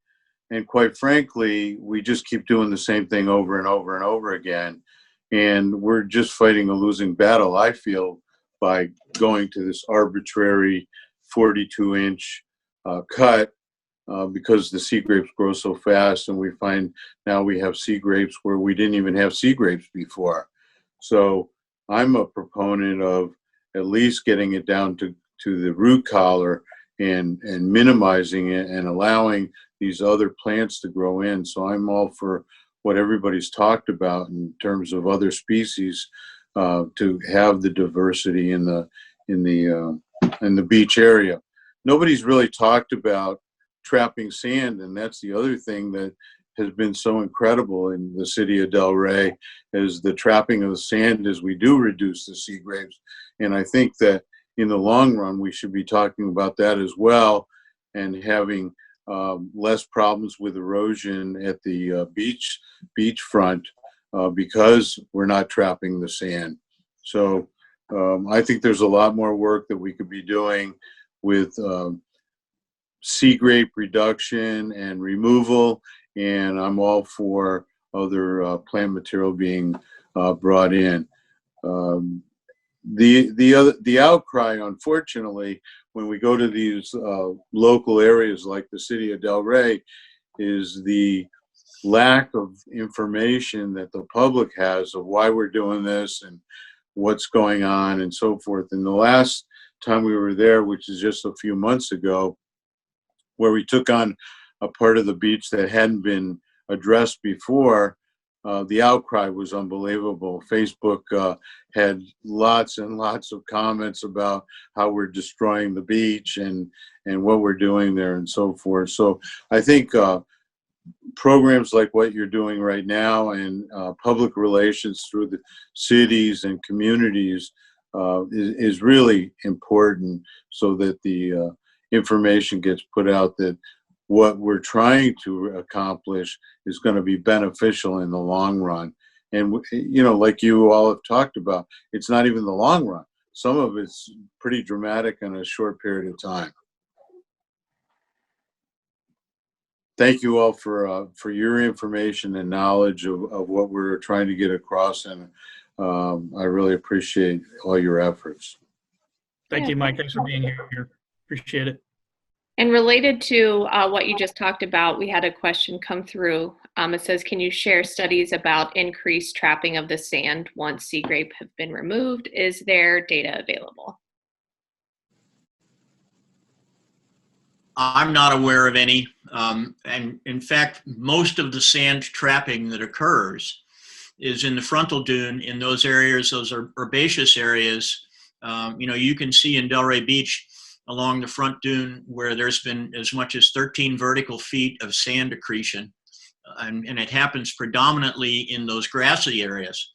and quite frankly, we just keep doing the same thing over and over and over again, and we're just fighting a losing battle, I feel, by going to this arbitrary 42-inch cut. Because the sea grapes grow so fast, and we find now we have sea grapes where we didn't even have sea grapes before. So I'm a proponent of at least getting it down to the root collar and minimizing it and allowing these other plants to grow in. So I'm all for what everybody's talked about in terms of other species to have the diversity in the beach area. Nobody's really talked about trapping sand, and that's the other thing that has been so incredible in the city of Delray is the trapping of the sand as we do reduce the sea grapes. And I think that in the long run we should be talking about that as well, and having less problems with erosion at the beach front because we're not trapping the sand. So I think there's a lot more work that we could be doing with sea grape reduction and removal, and I'm all for other plant material being brought in. The outcry, unfortunately, when we go to these local areas like the city of Delray, is the lack of information that the public has of why we're doing this and what's going on and so forth. And the last time we were there, which is just a few months ago, where we took on a part of the beach that hadn't been addressed before, the outcry was unbelievable. Facebook had lots and lots of comments about how we're destroying the beach and what we're doing there and so forth. So I think programs like what you're doing right now and public relations through the cities and communities is really important, so that the information gets put out that what we're trying to accomplish is going to be beneficial in the long run. And, you know, like you all have talked about, it's not even the long run. Some of it's pretty dramatic in a short period of time. Thank you all for your information and knowledge of what we're trying to get across, and I really appreciate all your efforts. Thank you, Mike. Thanks for being here. Appreciate it. And related to what you just talked about, we had a question come through. It says, can you share studies about increased trapping of the sand once sea grape have been removed? Is there data available? I'm not aware of any. And in fact, most of the sand trapping that occurs is in the frontal dune, in those areas, those are herbaceous areas. You know, you can see in Delray Beach along the front dune where there's been as much as 13 vertical feet of sand accretion. And it happens predominantly in those grassy areas.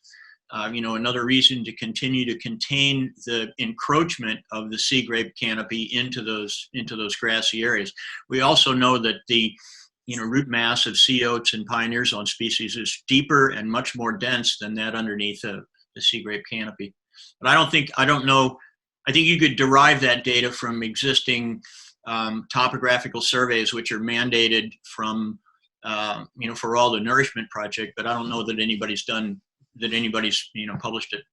You know, another reason to continue to contain the encroachment of the sea grape canopy into those grassy areas. We also know that the root mass of sea oats and pioneer zone species is deeper and much more dense than that underneath the sea grape canopy. But I don't know. I think you could derive that data from existing topographical surveys, which are mandated from, for all the nourishment project, but I don't know that anybody's published it.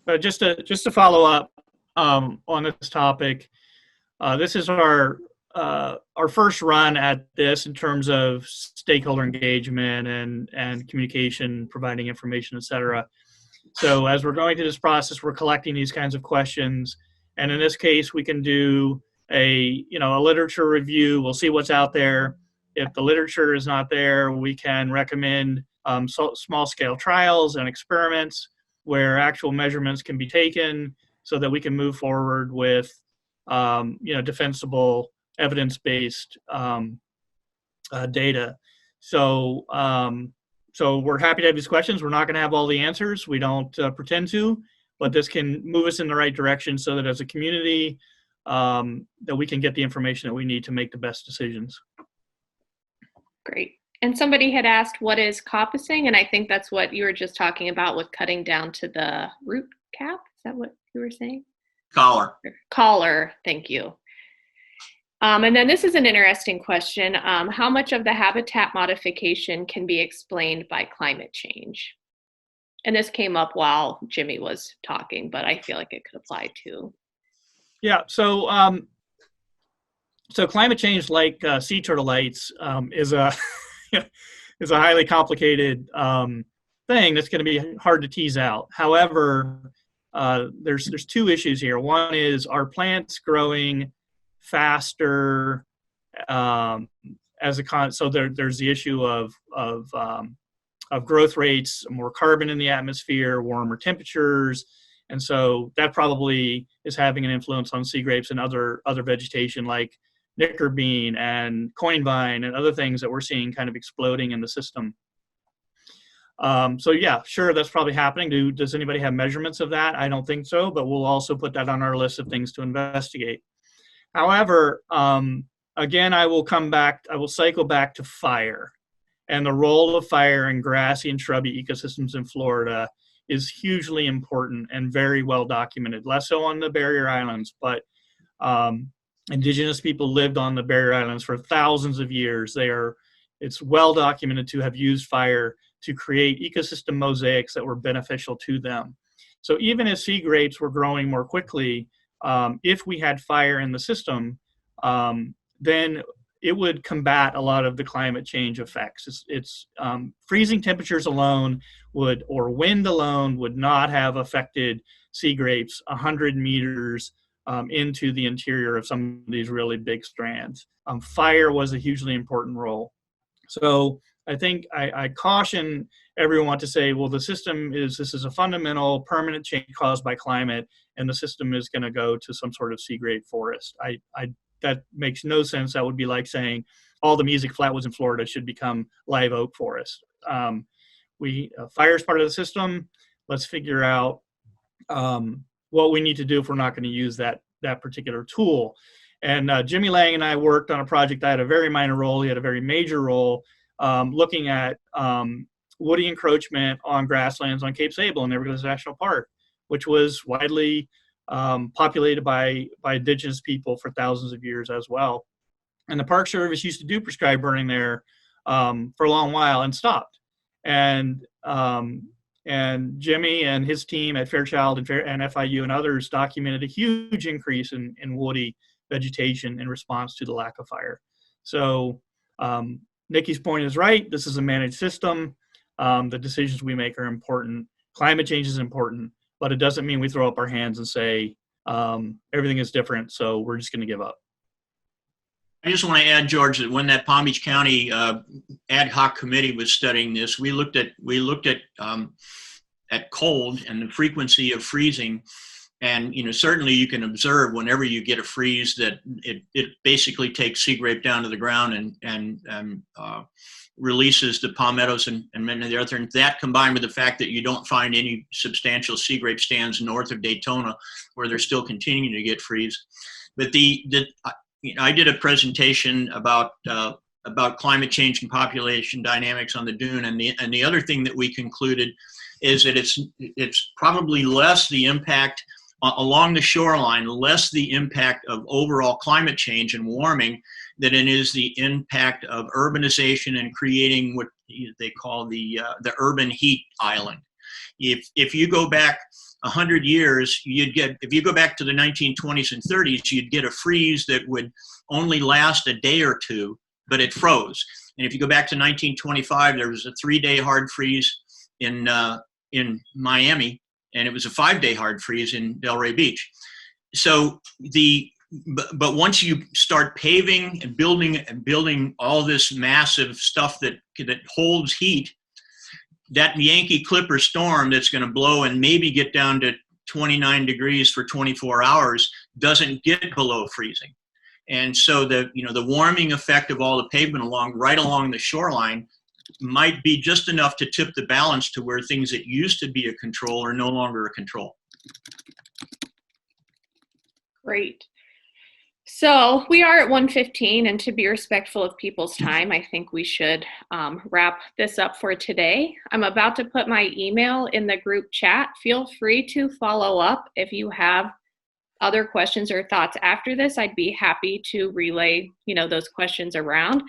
But just to follow up on this topic, this is our first run at this in terms of stakeholder engagement and communication, providing information, et cetera. So as we're going through this process, we're collecting these kinds of questions. And in this case, we can do a literature review. We'll see what's out there. If the literature is not there, we can recommend small scale trials and experiments where actual measurements can be taken so that we can move forward with defensible evidence-based data. So we're happy to have these questions. We're not going to have all the answers. We don't pretend to, but this can move us in the right direction so that as a community, that we can get the information that we need to make the best decisions. Great. And somebody had asked, what is coppicing? And I think that's what you were just talking about with cutting down to the root cap. Is that what you were saying? Collar, thank you. And then this is an interesting question. How much of the habitat modification can be explained by climate change? And this came up while Jimmy was talking, but I feel like it could apply too. Yeah, so climate change, like sea turtle lights, is a is a highly complicated thing that's going to be hard to tease out. However, there's two issues here. One is, are plants growing faster so there's the issue of growth rates, more carbon in the atmosphere, warmer temperatures, and so that probably is having an influence on sea grapes and other vegetation like knicker bean and coin vine and other things that we're seeing kind of exploding in the system. So yeah, sure, that's probably happening. Does anybody have measurements of that? I don't think so, but we'll also put that on our list of things to investigate. However, again, I will cycle back to fire, and the role of fire in grassy and shrubby ecosystems in Florida is hugely important and very well documented. Less so on the barrier islands, but indigenous people lived on the barrier islands for thousands of years. It's well documented to have used fire to create ecosystem mosaics that were beneficial to them. So even as sea grapes were growing more quickly, if we had fire in the system, then it would combat a lot of the climate change effects. It's freezing temperatures alone or wind alone would not have affected sea grapes 100 meters into the interior of some of these really big strands. Fire was a hugely important role. So I think I caution everyone to say, well, this is a fundamental permanent change caused by climate, and the system is going to go to some sort of sea-grade forest. That makes no sense. That would be like saying all the music flatwoods in Florida should become live oak forest. Fire is part of the system. Let's figure out what we need to do if we're not going to use that particular tool. And Jimmy Lang and I worked on a project. I had a very minor role. He had a very major role, looking at woody encroachment on grasslands on Cape Sable in Everglades National Park, which was widely populated by indigenous people for thousands of years as well. And the Park Service used to do prescribed burning there for a long while and stopped. And Jimmy and his team at Fairchild and FIU and others documented a huge increase in woody vegetation in response to the lack of fire. So Nikki's point is right. This is a managed system. The decisions we make are important. Climate change is important, but it doesn't mean we throw up our hands and say everything is different, so we're just going to give up. I just want to add, George, that when that Palm Beach County ad hoc committee was studying this, we looked at cold and the frequency of freezing. And certainly you can observe whenever you get a freeze that it basically takes sea grape down to the ground and releases the palmettos and many of the other. And that combined with the fact that you don't find any substantial sea grape stands north of Daytona where they're still continuing to get freeze. But I did a presentation about climate change and population dynamics on the dune, and the other thing that we concluded is that it's probably less the impact along the shoreline, less the impact of overall climate change and warming than it is the impact of urbanization and creating what they call the urban heat island. If you go back 100 years, if you go back to the 1920s and 30s, you'd get a freeze that would only last a day or two, but it froze. And if you go back to 1925, there was a 3-day hard freeze in Miami, and it was a 5-day hard freeze in Delray Beach. So but once you start paving and building all this massive stuff that holds heat, that Yankee Clipper storm that's going to blow and maybe get down to 29 degrees for 24 hours doesn't get below freezing. And so the warming effect of all the pavement right along the shoreline might be just enough to tip the balance to where things that used to be a control are no longer a control. Great. So we are at 1:15, and to be respectful of people's time, I think we should wrap this up for today. I'm about to put my email in the group chat. Feel free to follow up if you have other questions or thoughts after this. I'd be happy to relay, those questions around.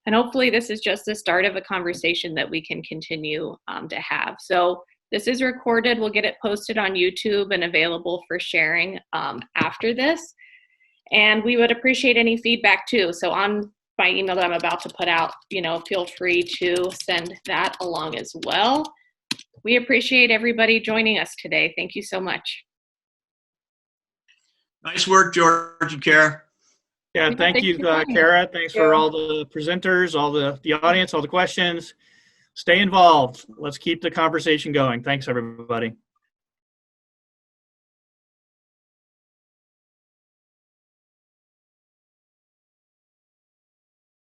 And hopefully this is just the start of a conversation that we can continue to have. So this is recorded. We'll get it posted on YouTube and available for sharing after this. And we would appreciate any feedback too. So on my email that I'm about to put out, feel free to send that along as well. We appreciate everybody joining us today. Thank you so much. Nice work, George and Kara. Yeah, thank you, Kara. Thanks for all the presenters, all the audience, all the questions. Stay involved. Let's keep the conversation going. Thanks, everybody.